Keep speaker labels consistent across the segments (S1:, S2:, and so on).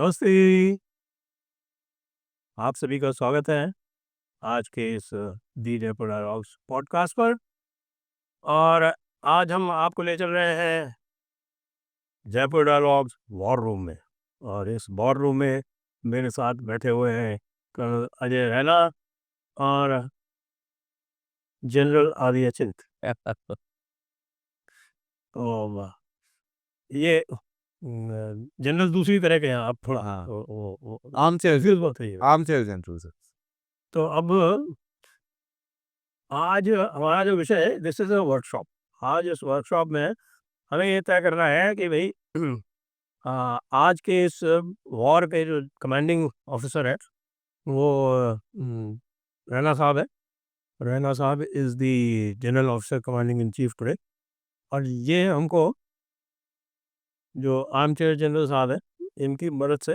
S1: नमस्ते। आप सभी का स्वागत है आज के इस दी जयपुर डायलॉग्स पॉडकास्ट पर। और आज हम आपको ले चल रहे हैं जयपुर डायलॉग्स वॉर रूम में। और इस वॉर रूम में मेरे साथ बैठे हुए हैं कर्नल अजय रैना और जनरल आर्य चिंत। तो ये जनरल दूसरी तरह के हैं, आप थोड़ा
S2: हाँ।
S1: आम से बहुत है।
S2: Arm chair general sir.
S1: तो अब आज हमारा जो विषय है, दिस इज अ वर्कशॉप। आज इस वर्कशॉप में हमें ये तय करना है कि भाई आज के इस वॉर के जो कमांडिंग ऑफिसर है वो रैना साहब है। रैना साहब is the general officer commanding in chief today. और ये हमको जो आर्म चेयर जनरल साहब है इनकी मदद से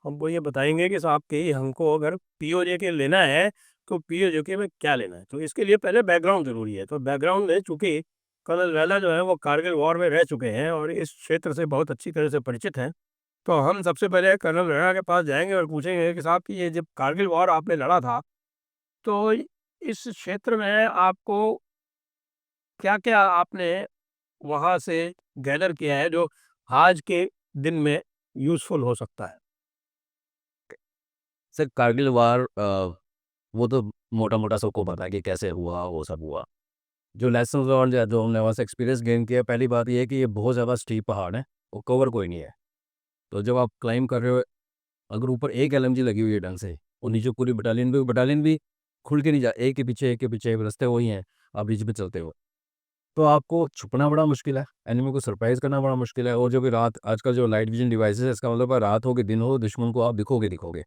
S1: हमको ये बताएंगे कि साहब कि हमको अगर पीओजे के लेना है तो पीओजे के में क्या लेना है। तो इसके लिए पहले बैकग्राउंड ज़रूरी है। तो बैकग्राउंड में चूँकि कर्नल रैना जो है वो कारगिल वॉर में रह चुके हैं और इस क्षेत्र से बहुत अच्छी तरह से परिचित हैं। तो हम सबसे पहले कर्नल रैना के पास जाएंगे और पूछेंगे कि साहब कि ये जब कारगिल वॉर आपने लड़ा था तो इस क्षेत्र में आपको क्या क्या आपने वहाँ से गैदर किया है जो आज के दिन में यूज़फुल हो सकता है।
S2: सर कारगिल वार वो तो मोटा मोटा सबको पता है कि कैसे हुआ, वो सब हुआ। जो लेसन और जो हमने वहाँ से एक्सपीरियंस गेन किया, पहली बात ये है कि ये बहुत ज़्यादा स्टीप पहाड़ है, वो कवर कोई नहीं है। तो जब आप क्लाइंब कर रहे हो, अगर ऊपर एक एलएमजी लगी हुई है ढंग से और नीचे पूरी बटालियन भी खुल के नहीं जा, एक के पीछे एक रास्ते वही हैं, आप बीच में चलते हो, तो आपको छुपना बड़ा मुश्किल है, एनिमी को सरप्राइज करना बड़ा मुश्किल है। और जो भी रात, आजकल जो लाइट विजन डिवाइसेस है, इसका मतलब है रात हो कि दिन हो, दुश्मन को आप दिखोगे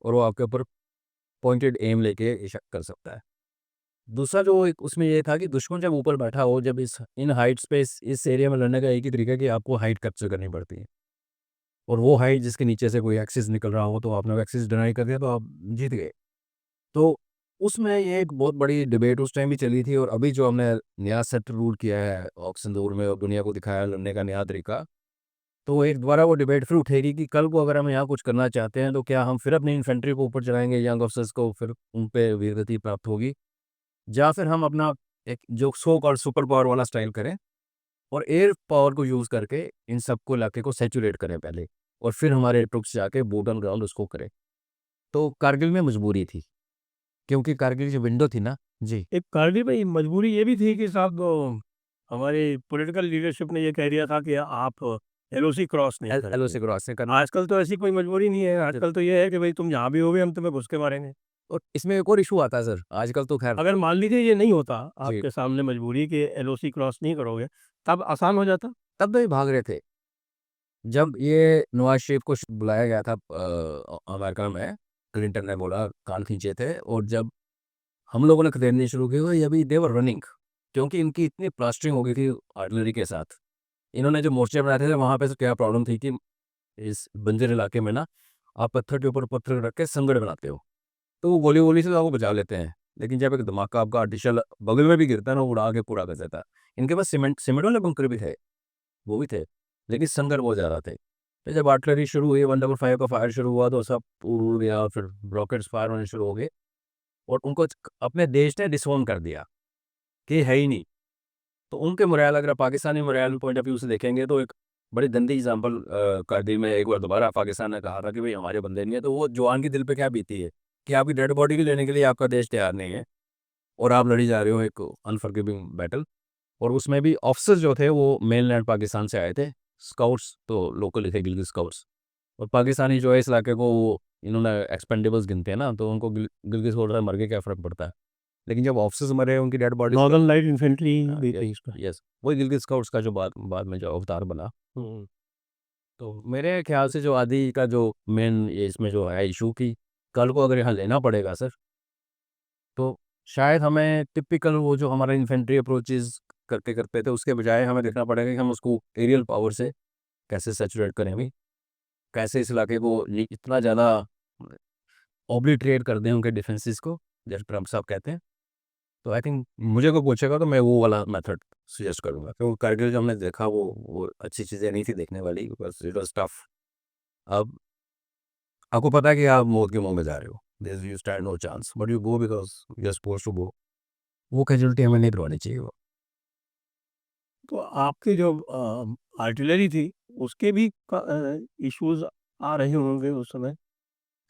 S2: और वो आपके ऊपर पॉइंटेड एम लेके इशक कर सकता है। दूसरा जो एक उसमें ये था कि दुश्मन जब ऊपर बैठा हो, जब इन हाइट्स पे इस एरिया में लड़ने का एक ही तरीका है कि आपको हाइट कैप्चर करनी पड़ती है। और वो हाइट जिसके नीचे से कोई एक्सिस निकल रहा हो, तो आपने वो एक्सिस डिनाई कर दिया तो आप जीत गए। तो उसमें ये एक बहुत बड़ी डिबेट उस टाइम भी चली थी, और अभी जो हमने नया सेट रूल किया है ऑक्संदूर में और दुनिया को दिखाया लड़ने का नया तरीका, तो एक दोबारा वो डिबेट फिर उठेगी कि कल को अगर हम यहाँ कुछ करना चाहते हैं तो क्या हम फिर अपनी इन्फेंट्री को ऊपर चलाएंगे, यंग ऑफिसर्स को, फिर उन पे वीरगति प्राप्त होगी, या फिर हम अपना एक जो सो और सुपर पावर वाला स्टाइल करें और एयर पावर को यूज़ करके इन सबको इलाके को सैचुरेट करें पहले, और फिर हमारे ट्रुप्स जाके बूट ऑन ग्राउंड उसको करें। तो कारगिल में मजबूरी थी, क्योंकि कारगिल जो विंडो थी ना जी।
S1: एक कारगिल में मजबूरी ये भी थी कि साहब हमारी पॉलिटिकल लीडरशिप ने ये कह दिया था कि आप एलओसी क्रॉस नहीं
S2: एल
S1: करेंगे।
S2: से क्रॉस से करना।
S1: आजकल तो ऐसी कोई मजबूरी नहीं है। आजकल तो ये है कि भाई तुम जहाँ भी होगे हम तुम्हें घुस के मारेंगे।
S2: और इसमें एक और इशू आता है सर, आजकल तो खैर।
S1: अगर मान लीजिए ये नहीं होता
S2: जी।
S1: आपके सामने मजबूरी कि एलओसी क्रॉस नहीं करोगे, तब आसान हो जाता।
S2: तब तो ये भाग रहे थे, जब ये नवाज शरीफ को बुलाया गया था अमेरिका में, क्लिंटन ने बोला, कान खींचे थे, और जब हम लोगों ने खदेड़नी शुरू की तो ये अभी देवर रनिंग, क्योंकि इनकी इतनी प्लास्टरिंग हो गई थी आर्टिलरी के साथ। इन्होंने जो मोर्चे बनाए थे वहाँ पे तो क्या प्रॉब्लम थी कि इस बंजर इलाके में ना, आप पत्थर के ऊपर पत्थर रख के संगड़ बनाते हो, तो वो गोली वोली से आपको बचा लेते हैं, लेकिन जब एक धमाका आपका आर्टिफिशियल बगल में भी गिरता है ना, वो उड़ा के पूरा कर देता है। इनके पास सीमेंट वाले बंकर भी थे, वो भी थे, लेकिन संगर बहुत ज़्यादा थे। तो जब आर्टिलरी शुरू हुई, 155 का फायर शुरू हुआ, तो सब उड़ गया, फिर रॉकेट्स फायर होने शुरू हो गए, और उनको अपने देश ने डिसोन कर दिया कि है ही नहीं। तो उनके मोरल, अगर Pakistani moral point of view से देखेंगे, तो एक बड़ी गंदी एग्जाम्पल कारगिल में एक बार दोबारा पाकिस्तान ने कहा था कि भाई हमारे बंदे नहीं है, तो वो जवान के दिल पे क्या बीती है कि आपकी डेड बॉडी को लेने के लिए आपका देश तैयार नहीं है, और आप लड़ी जा रहे हो एक अनफॉरगिविंग बैटल। और उसमें भी ऑफिसर्स जो थे वो मेन लैंड पाकिस्तान से आए थे, स्काउट्स तो लोकल थे, गिलगित स्काउट्स। और पाकिस्तानी जो है इस इलाके को वो इन्होंने एक्सपेंडेबल्स गिनते हैं ना, तो उनको गिलगित स्काउट मर के क्या फ़र्क पड़ता है। लेकिन जब ऑफिसर्स मरे, उनकी dead body,
S1: northern light infantry भी थी इसका।
S2: यस, वही गिलगित स्काउट्स का जो बाद बाद में जो अवतार बना। तो मेरे ख्याल से जो आदि का जो मेन ये इसमें जो है इशू कि कल को अगर यहाँ लेना पड़ेगा सर, तो शायद हमें टिपिकल वो जो हमारा इन्फेंट्री अप्रोचेस करते करते थे, उसके बजाय हमें देखना पड़ेगा कि हम उसको एरियल पावर से कैसे सैचुरेट करें, भी कैसे इस इलाके को इतना ज़्यादा ओब्लिटरेट कर दें उनके डिफेंसेस को, जैसे ट्रम्प साहब कहते हैं। तो आई थिंक मुझे कोई पूछेगा तो मैं वो वाला मेथड सजेस्ट करूँगा, क्योंकि कारगिल जो हमने देखा वो अच्छी चीज़ें नहीं थी देखने वाली, बस इट वाज टफ। अब आपको पता है कि आप मौत के मुंह में जा रहे हो, this you stand no chance, but you go because you are suppose to go. वो कैजुअलिटी हमें नहीं करवानी चाहिए। वो
S1: तो आपकी जो आर्टिलरी थी, उसके भी इश्यूज़ आ रहे होंगे उस समय?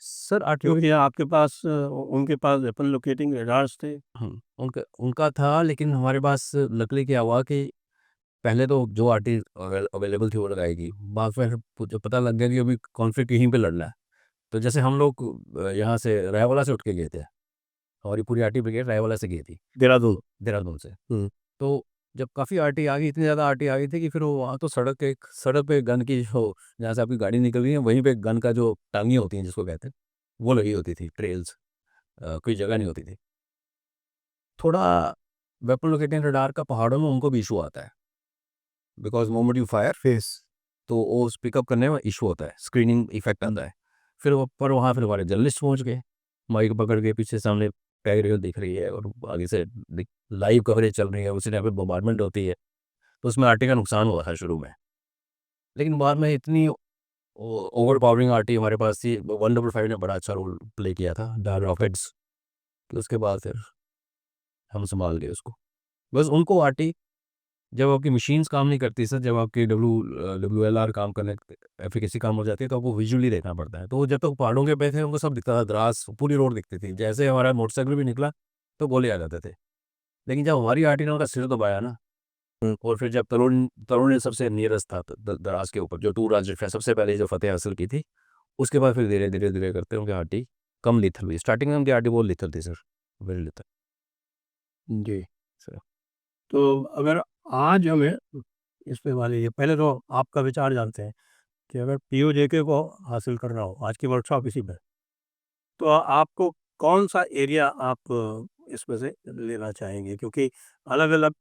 S2: सर
S1: क्योंकि आपके पास उनके पास वेपन लोकेटिंग रडार्स थे।
S2: उनका उनका था, लेकिन हमारे पास लकली क्या हुआ कि पहले तो जो आरटी अवेलेबल थी वो लगाएगी, बाद में फिर जब पता लग गया कि अभी कॉन्फ्लिक्ट यहीं पे लड़ना है, तो जैसे हम लोग यहाँ से रायवाला से उठ के गए थे, और ये पूरी आरटी ब्रिगेड रायवाला से गई थी,
S1: देहरादून।
S2: देहरादून से। तो जब काफ़ी आरटी आ गई, इतनी ज़्यादा आरटी आ गई थी कि फिर वो वहाँ तो सड़क पे गन की जो, जहाँ से आपकी गाड़ी निकल रही है वहीं पे गन का जो टांगियाँ होती हैं जिसको कहते हैं, वो लगी होती थी, ट्रेल्स, कोई जगह नहीं होती थी। थोड़ा वेपन लोकेटिंग रडार का पहाड़ों में उनको भी इशू आता है, because moment you fire face, तो वो पिकअप करने में इशू होता है, स्क्रीनिंग इफेक्ट आता है। फिर पर वहाँ फिर हमारे जर्नलिस्ट पहुँच गए, माइक पकड़ के, पीछे सामने टैग रेल दिख रही है और आगे से लाइव कवरेज चल रही है, उसी टाइम पे बम्बार्डमेंट होती है, तो उसमें आरटी का नुकसान हुआ था शुरू में। लेकिन बाद में इतनी ओवर पावरिंग आरटी हमारे पास थी, 155 ने बड़ा अच्छा रोल प्ले किया था, डार रॉकेट्स, तो उसके बाद फिर हम संभाल गए उसको। बस उनको आरटी, जब आपकी मशीन्स काम नहीं करती सर, जब आपकी WLR काम करने, एफिकेसी काम हो जाती है, तो आपको विजुअली देखना पड़ता है। तो जब तक पहाड़ों के पे थे उनको सब दिखता था, द्रास पूरी रोड दिखती थी, जैसे हमारा मोटरसाइकिल भी निकला तो गोले आ जाते थे। लेकिन जब हमारी आरटी ने उनका सिर दबाया ना, और फिर जब तरुण तरुण ने सबसे नियरेस्ट था दराज के ऊपर, जो टू राज सबसे पहले जो फतेह हासिल की थी, उसके बाद फिर धीरे धीरे धीरे करते उनकी आरटी कम लिथल हुई। स्टार्टिंग में उनकी आरटी बहुत लिथल थी सर, वेरी लिथल।
S1: जी।
S2: सर
S1: तो अगर आज हमें इस पे वाले ये पहले तो आपका विचार जानते हैं कि अगर पीओजेके को हासिल करना हो, आज की वर्कशॉप इसी पे, तो आपको कौन सा एरिया आप इसमें से लेना चाहेंगे? क्योंकि अलग अलग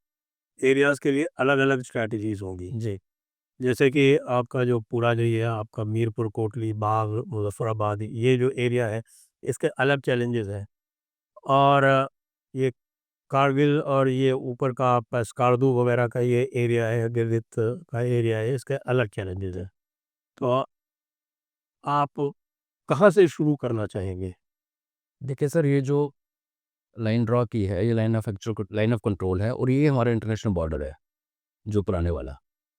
S1: एरियाज़ के लिए अलग अलग स्ट्रैटेजीज होंगी।
S2: जी
S1: जैसे कि आपका जो पूरा जो ये है, आपका मीरपुर, कोटली, बाग, मुजफ्फराबाद, ये जो एरिया है, इसके अलग चैलेंजेस हैं। और ये कारगिल और ये ऊपर का आपका स्कार्दू वगैरह का ये एरिया है, गिलगित का एरिया है, इसके अलग चैलेंजेस हैं। तो आप कहाँ से शुरू करना चाहेंगे?
S2: देखिए सर, ये जो लाइन ड्रॉ की है, ये लाइन ऑफ कंट्रोल है, और ये हमारा इंटरनेशनल बॉर्डर है, जो पुराने वाला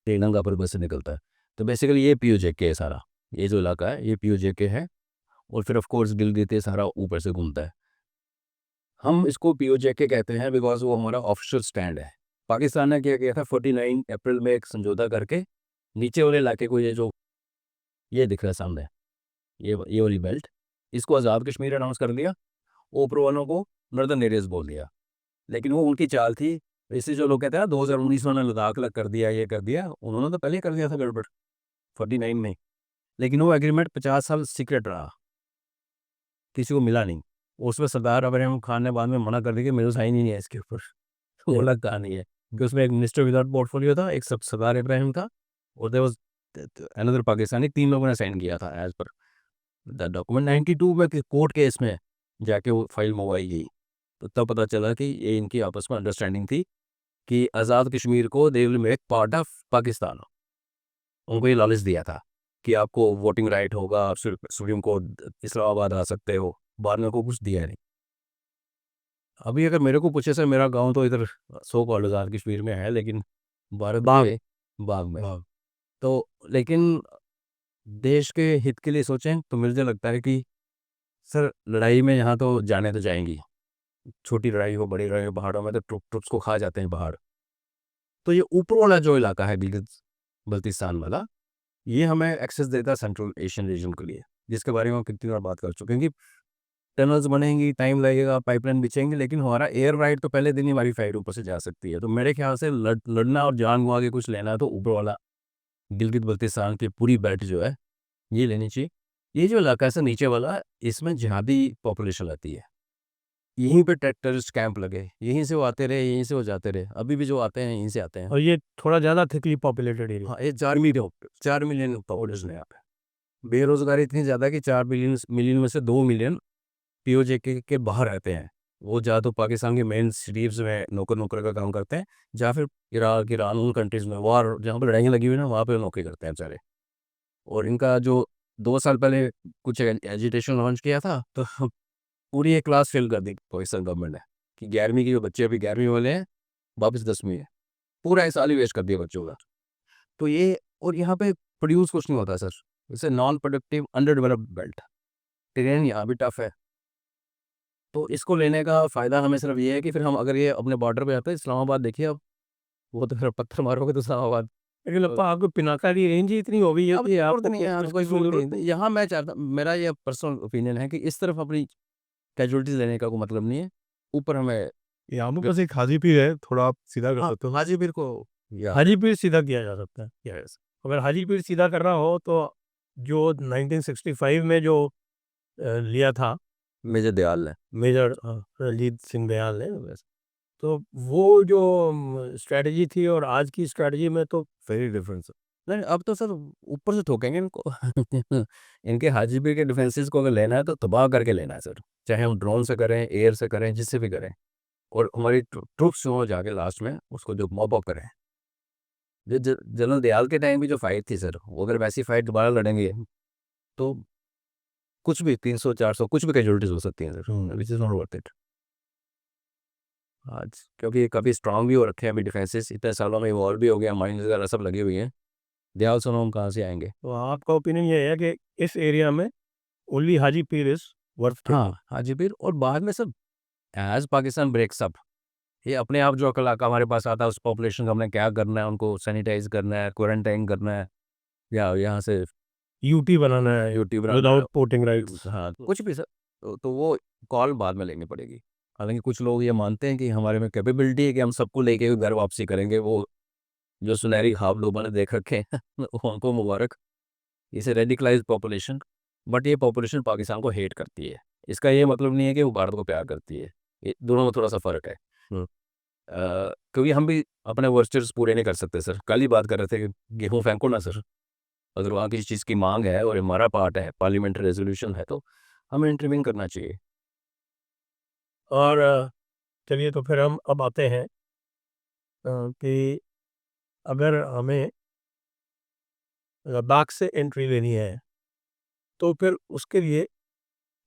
S2: श्रीलंका पर बस से निकलता है। तो बेसिकली ये पीओजेके है सारा, ये जो इलाका है ये पीओजेके है, और फिर ऑफ कोर्स गिलगित ये सारा ऊपर से घूमता है। हम इसको पीओजेके कहते हैं बिकॉज वो हमारा ऑफिशियल स्टैंड है। पाकिस्तान ने क्या किया था, 49 अप्रैल में एक समझौता करके नीचे वाले इलाके को, ये जो ये दिख रहा है सामने, ये वाली बेल्ट, इसको आज़ाद कश्मीर अनाउंस कर दिया, ऊपर वालों को नॉर्दर्न एरियाज बोल दिया। लेकिन वो उनकी चाल थी। इससे जो लोग कहते हैं 2019 में उन्होंने लद्दाख अलग कर दिया, ये कर दिया, उन्होंने तो पहले ही कर दिया था गड़बड़ 49 में। लेकिन वो एग्रीमेंट 50 साल सीक्रेट रहा, किसी को मिला नहीं। उसमें सरदार इब्राहिम खान ने बाद में मना कर दिया कि मेरे साइन ही नहीं है इसके ऊपर। वो अलग कहानी है कि उसमें एक मिनिस्टर विदाउट पोर्टफोलियो था, एक सरदार इब्राहिम था, और देयर वाज अनदर पाकिस्तानी, 3 लोगों ने साइन किया था एज पर द डॉक्यूमेंट। 92 में कोर्ट केस में जाके वो फाइल मंगवाई गई, तो तब पता चला कि ये इनकी आपस में अंडरस्टैंडिंग थी कि आज़ाद कश्मीर को they will make part of Pakistan. उनको ये लालच दिया था कि आपको वोटिंग राइट होगा, आप सुप्रीम कोर्ट इस्लामाबाद आ सकते हो। बाद में को कुछ दिया नहीं। अभी अगर मेरे को पूछे सर, मेरा गांव तो इधर सो कॉल्ड आज़ाद कश्मीर में है, लेकिन भारत
S1: बाग।
S2: के बाग में।
S1: बाग।
S2: तो लेकिन देश के हित के लिए सोचें तो मुझे लगता है कि सर लड़ाई में यहाँ तो जाने तो जाएंगी, छोटी लड़ाई हो बड़ी लड़ाई हो, पहाड़ों में तो ट्रुप्स को खा जाते हैं पहाड़। तो ये ऊपर वाला जो इलाका है गिलगित बल्तिस्तान वाला, ये हमें एक्सेस देता है सेंट्रल एशियन रीजन के लिए, जिसके बारे में हम कितनी बार बात कर चुके हैं कि टनल्स बनेंगी, टाइम लगेगा, पाइपलाइन बिछेंगे, लेकिन हमारा एयर राइड तो पहले दिन ही हमारी फ्लाइट ऊपर से जा सकती है। तो मेरे ख्याल से लड़ना और जान गंवा के कुछ लेना है तो ऊपर वाला गिलगित बल्तिस्तान की पूरी बेल्ट जो है ये लेनी चाहिए। ये जो इलाका है सर नीचे वाला, इसमें जिहादी पॉपुलेशन आती है, यहीं पे टेररिस्ट कैंप लगे, यहीं से वो आते रहे, यहीं से वो जाते रहे, अभी भी जो आते हैं यहीं से आते हैं।
S1: और ये थोड़ा ज़्यादा थिकली पॉपुलेटेड एरिया।
S2: हाँ, ये 4 मिलियन पॉपुलेशन है यहाँ पे। बेरोजगारी इतनी ज़्यादा है कि 4 मिलियन में से 2 मिलियन पीओजेके के बाहर रहते हैं। वो या तो पाकिस्तान के मेन सिटीज़ में नौकर का काम करते हैं, या फिर इराक, ईरान, उन कंट्रीज़ में वार जहाँ पर लड़ाइयाँ लगी हुई ना, वहाँ पे नौकरी करते हैं बेचारे। और इनका जो 2 साल पहले कुछ एजिटेशन लॉन्च किया था, तो पूरी एक क्लास फेल कर दी पाकिस्तान गवर्नमेंट ने, कि 11वीं के जो बच्चे अभी 11वीं वाले हैं, वापस 10वीं है। पूरा एक साल ही वेस्ट कर दिया बच्चों का। तो ये, और यहाँ पे प्रोड्यूस कुछ नहीं होता सर, जैसे non productive under developed belt, terrain यहाँ भी टफ है। तो इसको लेने का फ़ायदा हमें सिर्फ ये है कि फिर हम अगर ये अपने बॉर्डर पे आते हैं, इस्लामाबाद देखिए अब, वो तो फिर पत्थर मारोगे तो इस्लामाबाद।
S1: लेकिन लगता है आपको पिनाका की रेंज ही इतनी हो गई है
S2: अब
S1: कि
S2: ज़रूरत
S1: आपको
S2: नहीं है यार,
S1: इसकी
S2: कोई ज़रूरत
S1: ज़रूरत
S2: नहीं। यहाँ मैं चाहता, मेरा ये पर्सनल ओपिनियन है कि इस तरफ अपनी कैजुअलिटीज़ लेने का कोई मतलब नहीं है। ऊपर हमें
S3: यहाँ पे बस एक हाजीपीर है, थोड़ा आप सीधा कर
S2: हाँ,
S3: सकते हो।
S2: हाजीपीर को या
S1: हाजीपीर सीधा किया जा सकता है। यस, अगर हाजीपीर सीधा करना हो तो जो 1965 में जो लिया था
S2: मेजर दयाल है।
S1: मेजर रणजीत सिंह दयाल ने, वैसे तो वो जो स्ट्रैटेजी थी और आज की स्ट्रैटेजी में तो
S3: वेरी डिफरेंस है।
S2: नहीं, अब तो सर ऊपर से ठोकेंगे इनको। इनके हाजीपीर के डिफेंसेस को अगर लेना है तो तबाह करके लेना है सर, चाहे हम ड्रोन से करें, एयर से करें, जिससे भी करें। और हमारी ट्रूप्स जो हो जाके लास्ट में उसको जो मॉप अप करें। जनरल दयाल के टाइम भी जो फाइट थी सर, वो अगर वैसी फाइट दोबारा लड़ेंगे तो कुछ भी 300-400 कुछ भी कैजुअलिटीज हो सकती हैं sir, which is not worth it आज, क्योंकि काफ़ी स्ट्रांग भी हो रखे हैं अभी डिफेंसेस, इतने सालों में इवॉल्व भी हो गया, माइंस वगैरह सब लगी हुई हैं। दयाल सुनो हम कहाँ से आएंगे।
S1: तो आपका ओपिनियन ये है कि इस एरिया में ओनली हाजीपीर इज वर्थ
S2: हाँ, हाजीपीर। और बाद में सब एज पाकिस्तान ब्रेक्स अप, ये अपने आप जो इलाका हमारे पास आता है, उस पॉपुलेशन का हमने क्या करना है, उनको सैनिटाइज करना है, क्वारंटाइन करना है, या यहाँ से
S1: यूटी बनाना है
S2: यूट्यूब
S1: विदाउट पोर्टिंग राइट्स।
S2: हाँ, कुछ भी सर। तो वो कॉल बाद में लेनी पड़ेगी। हालांकि कुछ लोग ये मानते हैं कि हमारे में कैपेबिलिटी है कि हम सबको लेके घर वापसी करेंगे, वो जो सुनहरी ख्वाब लोगों ने देख रखे हैं, उनको मुबारक। इसे रेडिकलाइज पॉपुलेशन, बट ये पॉपुलेशन पाकिस्तान को हेट करती है। इसका ये मतलब नहीं है कि वो भारत को प्यार करती है, ये दोनों में थोड़ा सा फ़र्क है। क्योंकि हम भी अपने वर्चर्स पूरे नहीं कर सकते सर। कल ही बात कर रहे थे कि गेहूँ फेंको ना सर, अगर वहाँ किसी चीज़ की मांग है और हमारा पार्ट है, पार्लियामेंट्री रेजोल्यूशन है, तो हमें इंटरवीन करना चाहिए।
S1: और चलिए तो फिर हम अब आते हैं कि अगर हमें लद्दाख से एंट्री लेनी है तो फिर उसके लिए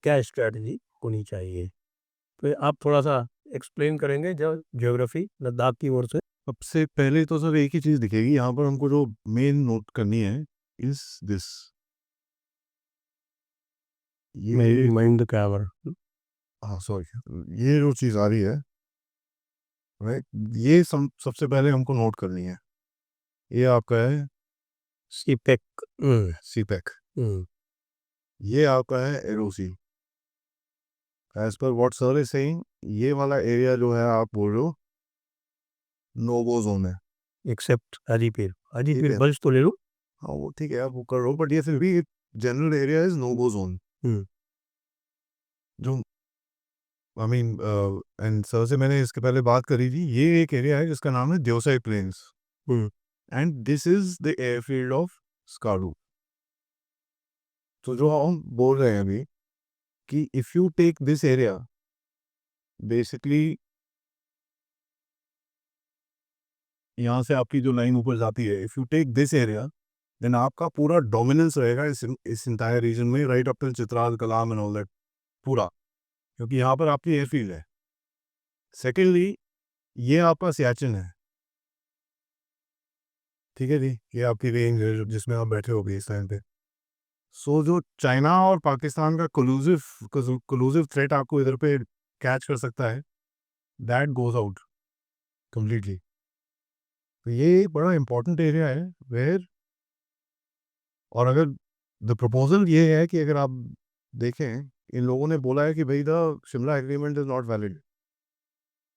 S1: क्या स्ट्रैटेजी होनी चाहिए, तो आप थोड़ा सा एक्सप्लेन करेंगे जो ज्योग्राफी लद्दाख की ओर से।
S3: सबसे पहले तो सर एक ही चीज़ दिखेगी यहाँ पर हमको, जो मेन नोट करनी है इज दिस, ये
S1: माइंड द कैमरा।
S3: हाँ सॉरी, ये जो चीज़ आ रही है राइट, ये सबसे पहले हमको नोट करनी है। ये आपका है
S1: सीपेक।
S3: सीपैक, ये आपका है एरोसी। एज पर व्हाट सर इज सेइंग, ये वाला एरिया जो है आप बोल रहे हो नोगो जोन है।
S1: एक्सेप्ट हाजीपीर, हाजीपीर
S3: है।
S1: बल्स तो ले लो।
S3: हाँ वो ठीक है, आप वो कर रहे हो, बट ये फिर भी general area is no-go zone. जो आई मीन एंड सर से मैंने इसके पहले बात करी थी, ये एक एरिया है जिसका नाम है Deosai plains, and this is the airfield of Skardu. तो जो हम बोल रहे हैं अभी कि if you take this area, basically यहाँ से आपकी जो लाइन ऊपर जाती है, if you take this area then आपका पूरा डोमिनेंस रहेगा इस इंटायर रीजन में, right up till Chitral, Kalam and all that पूरा, क्योंकि यहाँ पर आपकी एयरफील्ड है। सेकेंडली, ये आपका सियाचिन है, ठीक है जी, ये आपकी रेंज है जिसमें आप बैठे हो इस टाइम पे। सो जो चाइना और पाकिस्तान का कोलूसिव थ्रेट आपको इधर पे कैच कर सकता है, दैट गोज आउट कम्प्लीटली। तो ये बड़ा इंपॉर्टेंट एरिया है वेयर, और अगर द प्रपोजल ये है कि अगर आप देखें, इन लोगों ने बोला है कि भाई the Shimla agreement is not valid.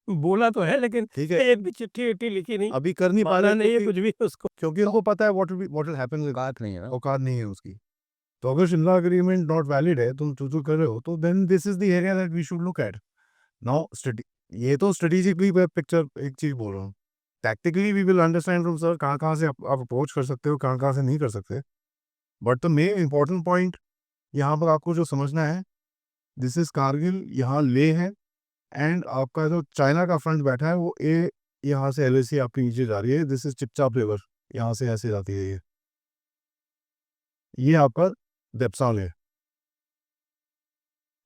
S1: बोला तो है लेकिन
S3: ठीक है,
S1: एक भी चिट्ठी विट्ठी लिखी नहीं,
S3: अभी कर नहीं पा
S1: माना
S3: रहे
S1: नहीं है
S3: क्योंकि
S1: कुछ भी उसको।
S3: उनको पता है व्हाट विल हैपन,
S2: बात नहीं है ना।
S3: औकात नहीं है उसकी। तो अगर शिमला एग्रीमेंट नॉट वैलिड है, तुम चूचू कर रहे हो, तो then this is the area that we should look at now. ये तो स्ट्रेटेजिकली पिक्चर एक चीज बोल रहा हूँ, tactically we will understand from sir कहाँ कहाँ से आप अप्रोच कर सकते हो, कहाँ कहाँ से नहीं कर सकते। But the main important point यहाँ पर आपको जो समझना है, दिस इज कारगिल, यहाँ ले है, एंड आपका जो चाइना का फ्रंट बैठा है वो ए, यहाँ से LAC आपके नीचे जा रही है, दिस इज चिपचाप रिवर, यहाँ से ऐसे जाती है ये आपका देप्सांग है,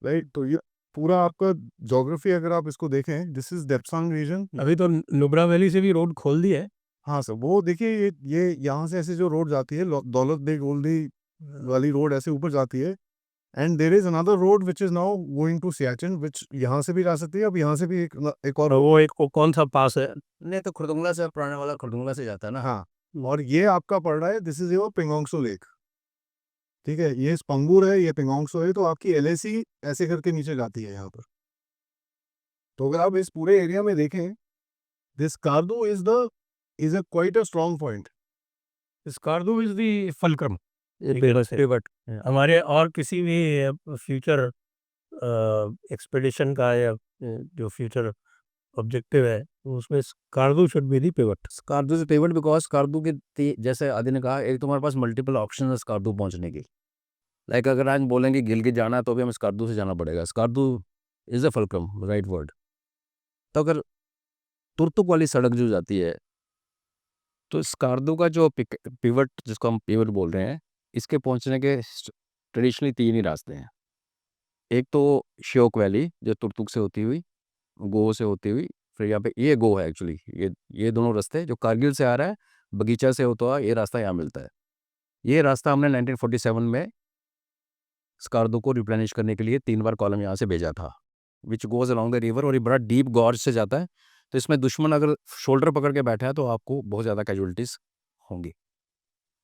S3: राइट? तो ये पूरा आपका ज्योग्राफी अगर आप इसको देखें, दिस इज देप्सांग रीजन।
S1: अभी तो नुब्रा वैली से भी रोड खोल दी है।
S3: हाँ सर, वो देखिए ये यहाँ से ऐसे जो रोड जाती है दौलत बेग ओल्डी वाली रोड ऐसे ऊपर जाती है, and there is another road which is now going to Siachen, which यहाँ से भी जा सकती है। अब यहाँ से भी एक और,
S1: वो एक कौन सा पास है?
S2: नहीं तो खुरदुंगला से पुराने वाला खुरदुंगला से जाता है ना।
S3: हाँ, और ये आपका पड़ रहा है, this is your Pangong Tso lake, ठीक है? ये स्पंगूर है, ये पेंगोंगसो है, तो आपकी एलएसी ऐसे करके नीचे जाती है यहाँ पर। तो अगर आप इस पूरे एरिया में देखें, this Skardu is a quite a strong point.
S1: Skardu is the fulcrum
S2: Pivot.
S1: Pivot. हमारे और किसी भी फ्यूचर एक्सपेडिशन का या जो फ्यूचर ऑब्जेक्टिव है उसमें Skardu should be the pivot.
S2: Skardu से पिवट, बिकॉज स्कार्दू के जैसे आदि ने कहा, एक तुम्हारे पास मल्टीपल ऑप्शन है स्कार्दू पहुंचने की। लाइक अगर आज बोलेंगे गिलगित जाना है तो भी हमें स्कार्दू से जाना पड़ेगा। Skardu is a fulcrum, right word. तो अगर तुर्तुक वाली सड़क जो जाती है, तो स्कार्दू का जो पिवट, जिसको हम पिवट बोल रहे हैं, इसके पहुंचने के ट्रेडिशनली 3 ही रास्ते हैं। एक तो श्योक वैली जो तुर्तुक से होती हुई, गो से होती हुई, फिर यहाँ पे ये गो है एक्चुअली, ये दोनों रास्ते जो कारगिल से आ रहा है, बगीचा से होता हुआ ये रास्ता यहाँ मिलता है। ये रास्ता हमने 1947 में स्कार्दू को रिप्लेनिश करने के लिए 3 बार कॉलम यहाँ से भेजा था, which goes along the river, और ये बड़ा डीप गॉर्ज से जाता है। तो इसमें दुश्मन अगर शोल्डर पकड़ के बैठा है तो आपको बहुत ज़्यादा कैजुअलिटीज़ होंगी।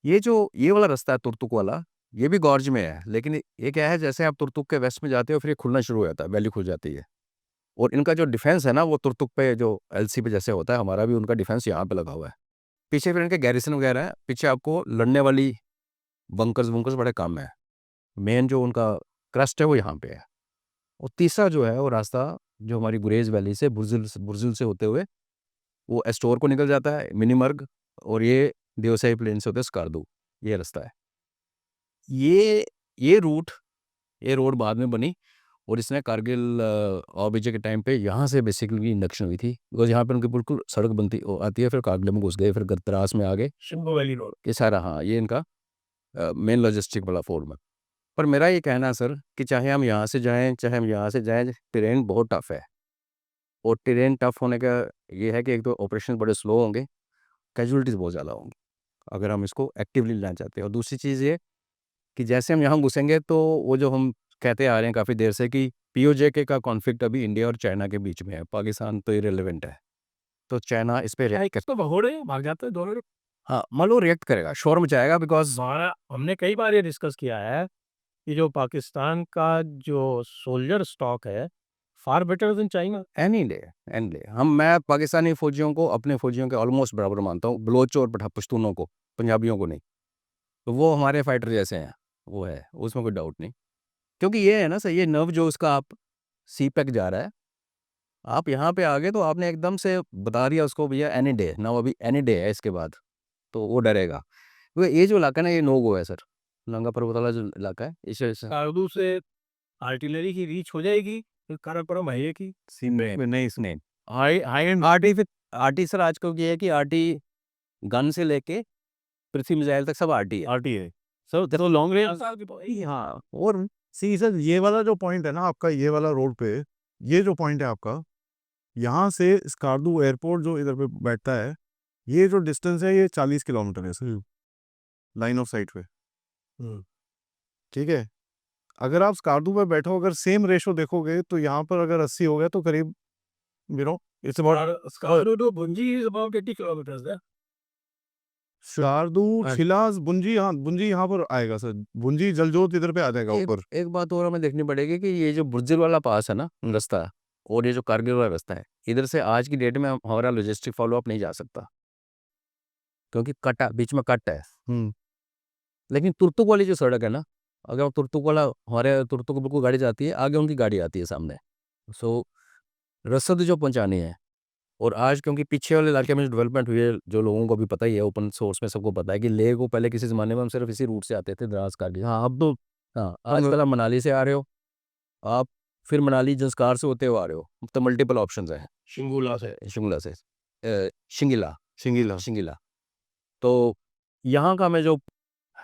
S2: ये वाला रास्ता है तुर्तुक वाला, ये भी गॉर्ज में है, लेकिन ये क्या है, जैसे आप तुर्तुक के वेस्ट में जाते हो फिर ये खुलना शुरू हो जाता है, वैली खुल जाती है। और इनका जो डिफेंस है ना, वो तुर्तुक पे जो एलसी पे जैसे होता है, हमारा भी उनका डिफेंस यहाँ पे लगा हुआ है। पीछे फिर इनके गैरिसन वगैरह है, पीछे आपको लड़ने वाली बंकर्स बड़े काम है। मेन जो उनका क्रस्ट है वो यहाँ पे है। और तीसरा जो है वो रास्ता जो हमारी गुरेज वैली से बुर्जिल से होते हुए वो एस्टोर को निकल जाता है, मिनीमर्ग, और ये देवसाई प्लेन से होते स्कार्दू, ये रास्ता है। ये रोड बाद में बनी, और इसने कारगिल औरबीजे के टाइम पे यहाँ से बेसिकली इंडक्शन हुई थी, बिकॉज यहाँ पे उनकी बिल्कुल सड़क बनती आती है, फिर कारगिल में घुस गए, फिर गद्रास में आ गए,
S1: शिंगो वैली रोड।
S2: ये सारा, हाँ, ये इनका मेन लॉजिस्टिक वाला फॉर्म है। पर मेरा ये कहना है सर कि चाहे हम यहाँ से जाएं चाहे हम यहाँ से जाएं, टेरेन बहुत टफ है। और टेरेन टफ होने का ये है कि एक तो ऑपरेशन बड़े स्लो होंगे, कैजुअलिटीज़ बहुत ज़्यादा होंगी अगर हम इसको एक्टिवली लेना चाहते हैं। और दूसरी चीज़ ये कि जैसे हम यहाँ घुसेंगे तो वो जो हम कहते आ रहे हैं काफ़ी देर से कि पीओजेके का कॉन्फ्लिक्ट अभी इंडिया और चाइना के बीच में है, पाकिस्तान तो इरेलीवेंट है, तो चाइना इस पे रिएक्ट
S1: तो भगोड़े भाग जाते हैं दोनों।
S2: हाँ, मान लो रिएक्ट करेगा, शोर मचाएगा, बिकॉज
S1: हमने कई बार ये डिस्कस किया है कि जो पाकिस्तान का जो सोल्जर स्टॉक है far better than China.
S2: Any day मैं पाकिस्तानी फौजियों को अपने फौजियों के ऑलमोस्ट बराबर मानता हूँ, बलोच और पश्तूनों को, पंजाबियों को नहीं। तो वो हमारे फाइटर जैसे हैं, वो है, उसमें कोई डाउट नहीं। क्योंकि ये है ना सर, ये नर्व जो उसका आप सी पैक जा रहा है, आप यहाँ पे आ गए तो आपने एकदम से बता दिया उसको भैया एनी डे ना, अभी एनी डे है इसके बाद, तो वो डरेगा। क्योंकि ये जो इलाका है ना, ये नो गो है सर, नंगा पर्वत वाला जो इलाका है, इस वजह से
S1: कारगिल से आर्टिलरी की रीच हो जाएगी, फिर काराकोरम है की
S2: नहीं हाई एंड आरटी सर आजकल ये है कि आरटी गन से लेके पृथ्वी मिसाइल तक सब आरटी है।
S1: आरटी है सर, तो लॉन्ग रेंज।
S3: हाँ, और सी सर, ये वाला जो पॉइंट है ना आपका, ये वाला रोड पे, ये जो पॉइंट है आपका, यहाँ से स्कार्दू एयरपोर्ट जो इधर पे बैठता है, ये जो डिस्टेंस है ये 40 किलोमीटर है सर, लाइन ऑफ साइट पे। ठीक है, अगर आप स्कार्दू पे बैठो, अगर सेम रेशो देखोगे तो यहाँ पर अगर 80 हो गया तो करीब it's about
S1: Skardu to Bunji is about 80 kilometres है।
S3: स्कार्दू, शिलास, बुंजी, हाँ बुंजी यहाँ पर आएगा सर, बुंजी जलजोत इधर पे आ जाएगा ऊपर।
S2: एक बात और हमें देखनी पड़ेगी कि ये जो बुर्जिल वाला पास है ना रास्ता, और ये जो कारगिल वाला रास्ता है, इधर से आज की डेट में हमारा लॉजिस्टिक फॉलोअप नहीं जा सकता, क्योंकि बीच में कट है। लेकिन तुर्तुक वाली जो सड़क है ना, अगर तुर्तुक वाला, हमारे तुर्तुक बिल्कुल गाड़ी जाती है, आगे उनकी गाड़ी आती है सामने, सो रसद जो पहुंचानी है। और आज क्योंकि पीछे वाले इलाके में जो डेवलपमेंट हुई है, जो लोगों को भी पता ही है, ओपन सोर्स में सबको पता है कि लेह को पहले किसी ज़माने में हम सिर्फ इसी रूट से आते थे, द्रास कारगिल। हाँ, अब तो, हाँ, आजकल आप मनाली से आ रहे हो, आप फिर मनाली जंस्कार से होते हुए आ रहे हो, तो मल्टीपल ऑप्शंस हैं।
S1: शिंगुला से
S2: शिंगिला। तो यहाँ का हमें जो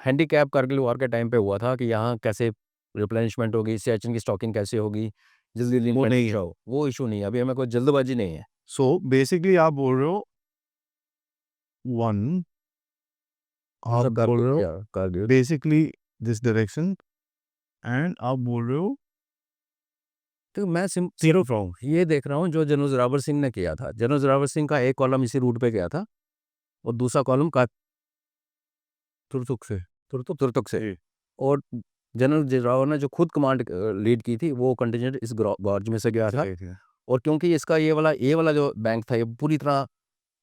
S2: हैंडीकैप कारगिल वॉर के टाइम पे हुआ था कि यहाँ कैसे रिप्लेनिशमेंट होगी, सियाचिन की स्टॉकिंग कैसे होगी, जल्दी
S3: वो नहीं है।
S2: हो, वो इशू नहीं है, अभी हमें कोई जल्दबाजी नहीं है।
S3: सो बेसिकली आप बोल रहे हो वन, आप
S2: मतलब
S3: बोल रहे हो
S2: Kargil
S3: basically this direction, and आप बोल रहे हो
S2: तो मैं
S3: जीरो फ्रॉम
S2: ये देख रहा हूँ जो जनरल जोरावर सिंह ने किया था। जनरल जोरावर सिंह का एक कॉलम इसी रूट पे गया था और दूसरा कॉलम का
S3: तुरतुक से।
S2: तुरतुक से, और जनरल जोरावर ने जो खुद कमांड लीड की थी वो कंटिजेंट इस गॉर्ज में से गया था। और क्योंकि इसका ये वाला जो बैंक था ये पूरी तरह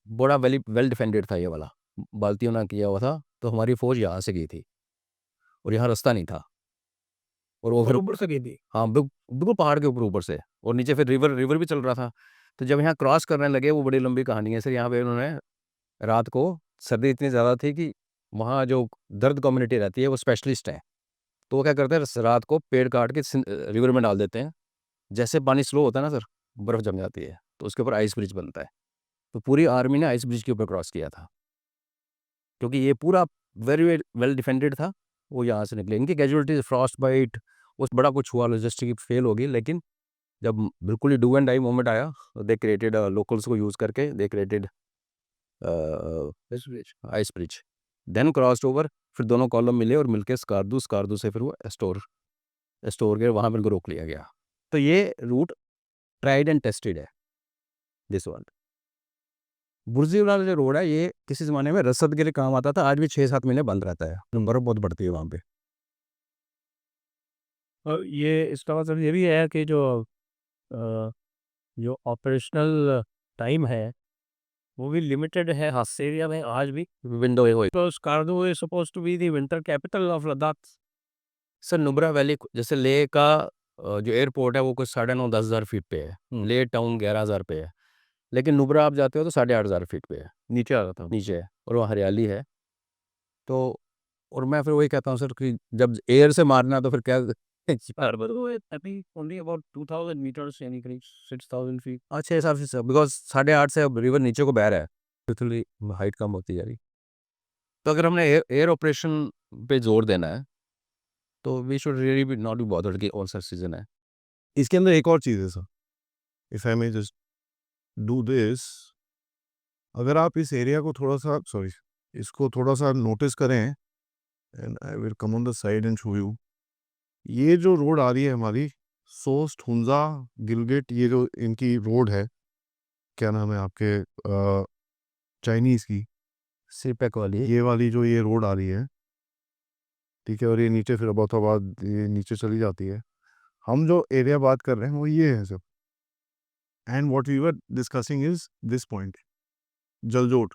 S2: बड़ा वेल डिफेंडेड था, ये वाला बाल्टियों ने किया हुआ था, तो हमारी फौज यहाँ से गई थी और यहाँ रास्ता नहीं था, और वो फिर
S1: ऊपर से गई थी।
S2: हाँ बिल्कुल पहाड़ के ऊपर से, और नीचे फिर रिवर भी चल रहा था। तो जब यहाँ क्रॉस करने लगे, वो बड़ी लंबी कहानी है सर, यहाँ पे उन्होंने रात को, सर्दी इतनी ज़्यादा थी कि वहाँ जो दर्द कम्युनिटी रहती है वो स्पेशलिस्ट है, तो वो क्या करते हैं रात को पेड़ काट के रिवर में डाल देते हैं, जैसे पानी स्लो होता है ना सर, बर्फ़ जम जाती है, तो उसके ऊपर आइस ब्रिज बनता है। तो पूरी आर्मी ने आइस ब्रिज के ऊपर क्रॉस किया था, क्योंकि ये पूरा वेरी वेल डिफेंडेड था। वो यहाँ से निकले, इनकी कैजुअलिटीज फ्रॉस्ट बाइट, उस बड़ा कुछ हुआ, लॉजिस्टिक फेल होगी, लेकिन जब बिल्कुल ही डू एंड डाई मोमेंट आया, दे क्रिएटेड लोकल्स को यूज़ करके they created ice bridge, then crossed over, फिर दोनों कॉलम मिले और मिलके स्कार्दू से फिर वो स्टोर के वहाँ पर रोक लिया गया। तो ये रूट ट्राइड एंड टेस्टेड है, दिस वन। बुर्जी वाला जो रोड है ये किसी ज़माने में रसद के लिए काम आता था, आज भी 6-7 महीने बंद रहता है, बर्फ़ बहुत बढ़ती है वहाँ पे।
S1: और ये इसका मतलब ये भी है कि अ, जो ऑपरेशनल टाइम है वो भी लिमिटेड है हादसे एरिया में आज भी।
S2: विंडो ये हुई
S1: तो Skardu is suppose to be the winter capital of Ladakh.
S2: Sir, Nubra valley जैसे लेह का जो एयरपोर्ट है वो कुछ 9,500-10,000 फीट पे है, लेह टाउन 11,000 पे है, लेकिन नुब्रा आप जाते हो तो 8,500 फीट पे है,
S1: नीचे आ जाता हूँ।
S2: नीचे है, और वहाँ हरियाली है। तो और मैं फिर वही कहता हूँ सर कि जब एयर से मारना तो फिर क्या
S1: But I think only about 2,000 meters, यानी करीब 6,000 feet।
S2: अच्छे हिसाब से सर, बिकॉज 8.5 से अब रिवर नीचे को बह रहा है, लिटरली हाइट कम होती जा रही। तो अगर हमने एयर ऑपरेशन पे जोर देना है तो we should really be not be bothered कि कौन सा सीजन है।
S3: इसके अंदर एक और चीज़ है sir, if I may just do this, अगर आप इस एरिया को थोड़ा सा इसको थोड़ा सा नोटिस करें, and I will come on the side and show you, ये जो रोड आ रही है हमारी सोस्ट हुंजा गिलगिट, ये जो इनकी रोड है, क्या नाम है आपके चाइनीज़ की,
S2: सिरपैक वाली
S3: ये वाली जो ये रोड आ रही है, ठीक है, और ये नीचे फिर अबाउताबाद ये नीचे चली जाती है। हम जो एरिया बात कर रहे हैं वो ये है सब, and what we were discussing is this point Jaglot.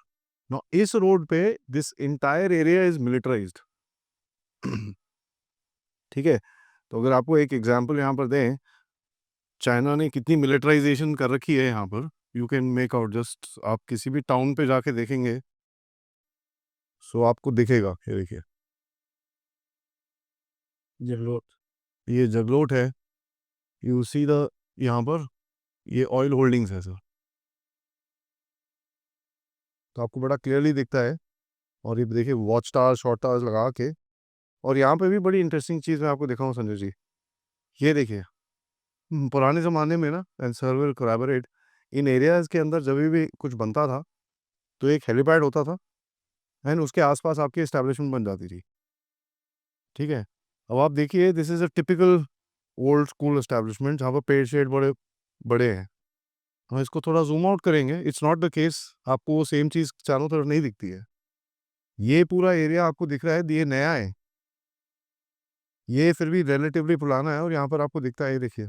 S3: Now इस रोड पे this entire area is militarized. ठीक है, तो अगर आपको एक एग्जांपल यहाँ पर दें, चाइना ने कितनी मिलिटराइजेशन कर रखी है यहाँ पर, you can make out, just आप किसी भी टाउन पे जाके देखेंगे सो आपको दिखेगा। ये देखिए,
S1: जगलोट।
S3: ये जगलोट है, यू सी द, यहाँ पर ये ऑयल होल्डिंग्स है सर, तो आपको बड़ा क्लियरली दिखता है। और ये देखिए वॉच टावर शॉर्ट टावर्स लगा के, और यहाँ पे भी बड़ी इंटरेस्टिंग चीज़ मैं आपको दिखाऊं संजय जी, ये देखिए पुराने ज़माने में ना, and sir will collaborate, in areas के अंदर जब भी कुछ बनता था तो एक हेलीपैड होता था, एंड उसके आसपास आपकी एस्टैब्लिशमेंट बन जाती थी। ठीक है, अब आप देखिए this is a typical old school establishment जहाँ पर पेड़ शेड बड़े बड़े हैं। हम इसको थोड़ा जूम आउट करेंगे, इट्स नॉट द केस, आपको वो सेम चीज़ चारों तरफ नहीं दिखती है। ये पूरा एरिया आपको दिख रहा है, ये नया है, ये फिर भी रिलेटिवली पुराना है, और यहाँ पर आपको दिखता है, ये देखिए।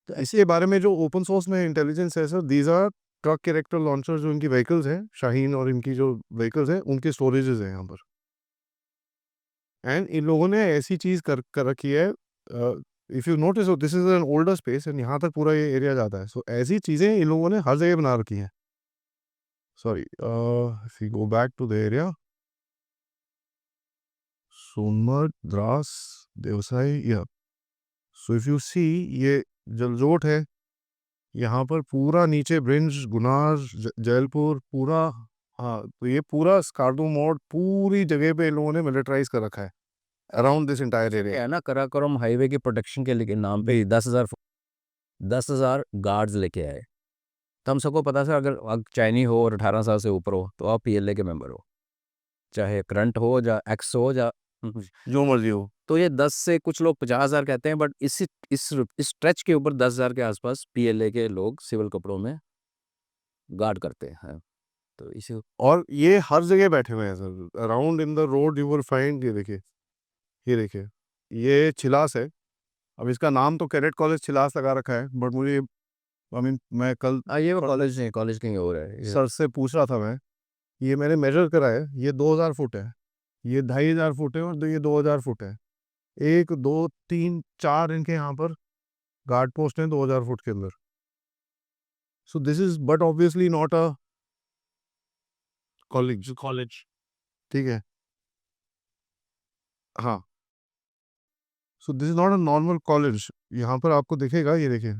S3: तो इसके बारे में जो ओपन सोर्स में इंटेलिजेंस है sir, these are truck character launcher, जो इनकी व्हीकल्स हैं शाहीन और इनकी जो व्हीकल्स हैं उनके स्टोरेजेस हैं यहाँ पर, एंड इन लोगों ने ऐसी चीज़ कर रखी है, if you notice this is an older space, and यहाँ तक पूरा ये एरिया जाता है, सो ऐसी चीज़ें इन लोगों ने हर जगह बना रखी हैं। Sorry, if you go back to the area, Sonamarg, Dras, Deosai, या सो इफ यू सी, ये जलजोट है, यहाँ पर पूरा नीचे ब्रिंज, गुनार, जैलपुर, पूरा हाँ, तो ये पूरा स्कार्डू मोड पूरी जगह पे इन लोगों ने मिलिटराइज कर रखा है अराउंड दिस इंटायर
S2: क्या
S3: एरिया।
S2: है ना, कराकोरम हाईवे की प्रोटेक्शन के लिए नाम पे 10,000 गार्ड्स लेके आए। तो हम सबको पता था, अगर आप चाइनी हो और 18 साल से ऊपर हो तो आप पीएलए के मेंबर हो, चाहे करंट हो या एक्स हो या
S3: जो मर्जी हो।
S2: तो ये 10 से कुछ लोग 50,000 कहते हैं, बट इस स्ट्रेच के ऊपर 10,000 के आसपास पीएलए के लोग सिविल कपड़ों में गार्ड करते हैं। तो इसी
S3: और ये हर जगह बैठे हुए हैं sir, around in the road you will find. ये देखिए, ये चिलास है। अब इसका नाम तो कैडेट कॉलेज चिलास लगा रखा है, बट मुझे आई मीन मैं कल
S2: ये कॉलेज नहीं, कॉलेज कहीं और है।
S3: सर से पूछ रहा था मैं, ये मैंने मेजर करा है, ये 2000 फुट है, ये 2500 फुट है, और ये 2000 फुट है। 1 2 3 4 इनके यहाँ पर गार्ड पोस्ट हैं 2000 फुट के अंदर। So this is but obviously not a college, ठीक है। हाँ, so this is not a normal college. यहाँ पर आपको दिखेगा, ये देखिए,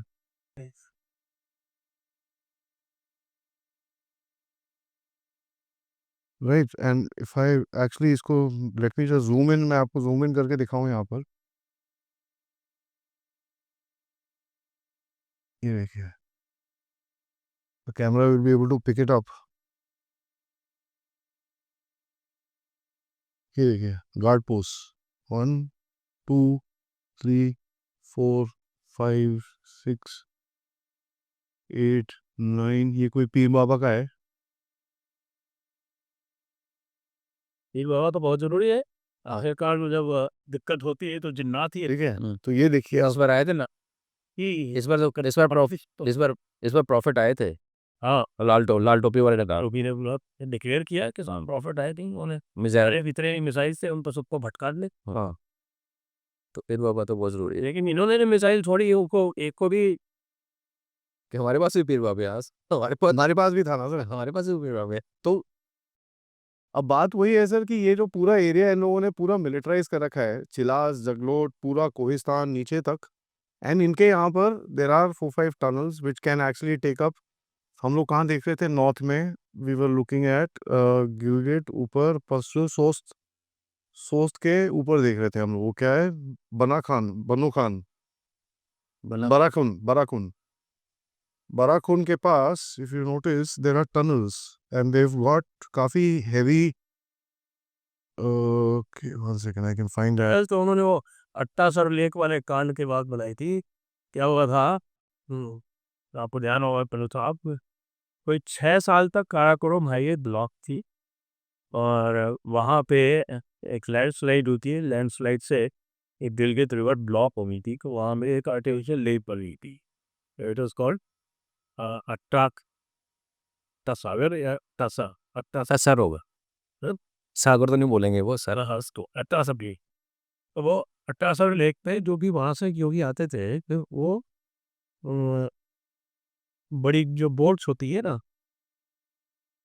S3: right. And if I actually इसको let me just zoom in, मैं आपको जूम इन करके दिखाऊं यहाँ पर, ये देखिए, the camera will be able to pick it up. ये देखिए, गार्ड पोस्ट 1 2 3 4 5 6 8 9, ये कोई पीर बाबा का है।
S1: पीर बाबा तो बहुत जरूरी है, आखिरकार में जब दिक्कत होती है तो जिन्नात ही
S3: ठीक है,
S2: हम्म।
S3: तो ये देखिए
S2: इस
S3: आप,
S2: बार आए थे ना,
S1: कि
S2: इस बार इस बार प्रॉफिट आए थे।
S1: हाँ,
S2: लाल टोपी वाले ने कहा,
S1: रूबी ने डिक्लेयर किया कि प्रॉफिट आए थे उन्होंने,
S2: मिसाइल।
S1: अरे इतने मिसाइल से उन पर सबको भटका दे।
S2: हाँ, तो फिर बाबा तो बहुत जरूरी है
S1: लेकिन इन्होंने मिसाइल छोड़ी, उनको एक को भी
S2: कि हमारे पास भी पीर बाबे आज,
S3: हमारे पास भी था ना सर।
S2: हमारे पास भी पीर बाबे।
S3: तो अब बात वही है सर कि ये जो पूरा एरिया इन लोगों ने पूरा मिलिटराइज कर रखा है, चिलास, जगलोट, पूरा कोहिस्तान नीचे तक। एंड इनके यहाँ पर there are 4-5 tunnels which can actually take up. हम लोग कहाँ देख रहे थे, नॉर्थ में we were looking at Gilgit, ऊपर पश्चिम सोस्त, सोस्त के ऊपर देख रहे थे हम लोग। वो क्या है, बनु खान, बराकुन बराकुन के पास if you notice there are tunnels and देव गॉट got heavy. Okay, 1 second, I can find that.
S1: तो उन्होंने वो अट्टासर लेक वाले कांड के बाद बनाई थी। क्या हुआ था, आपको ध्यान होगा, पहले तो आप कोई 6 साल तक काराकोरम हाईवे ब्लॉक थी, और वहाँ पे एक लैंडस्लाइड होती है, लैंडस्लाइड से एक गिलगित रिवर ब्लॉक हो गई थी, तो वहाँ में एक आर्टिफिशियल लेक बनी थी। इट वाज कॉल्ड अट्टाक तसावर या तसा अट्टा
S2: सर होगा, सागर तो नहीं बोलेंगे वो सर।
S1: हर्स को अट्टासर लेक। तो वो अट्टासर लेक पे जो भी वहाँ से योगी आते थे, तो वो अ, बड़ी जो बोट्स होती है ना,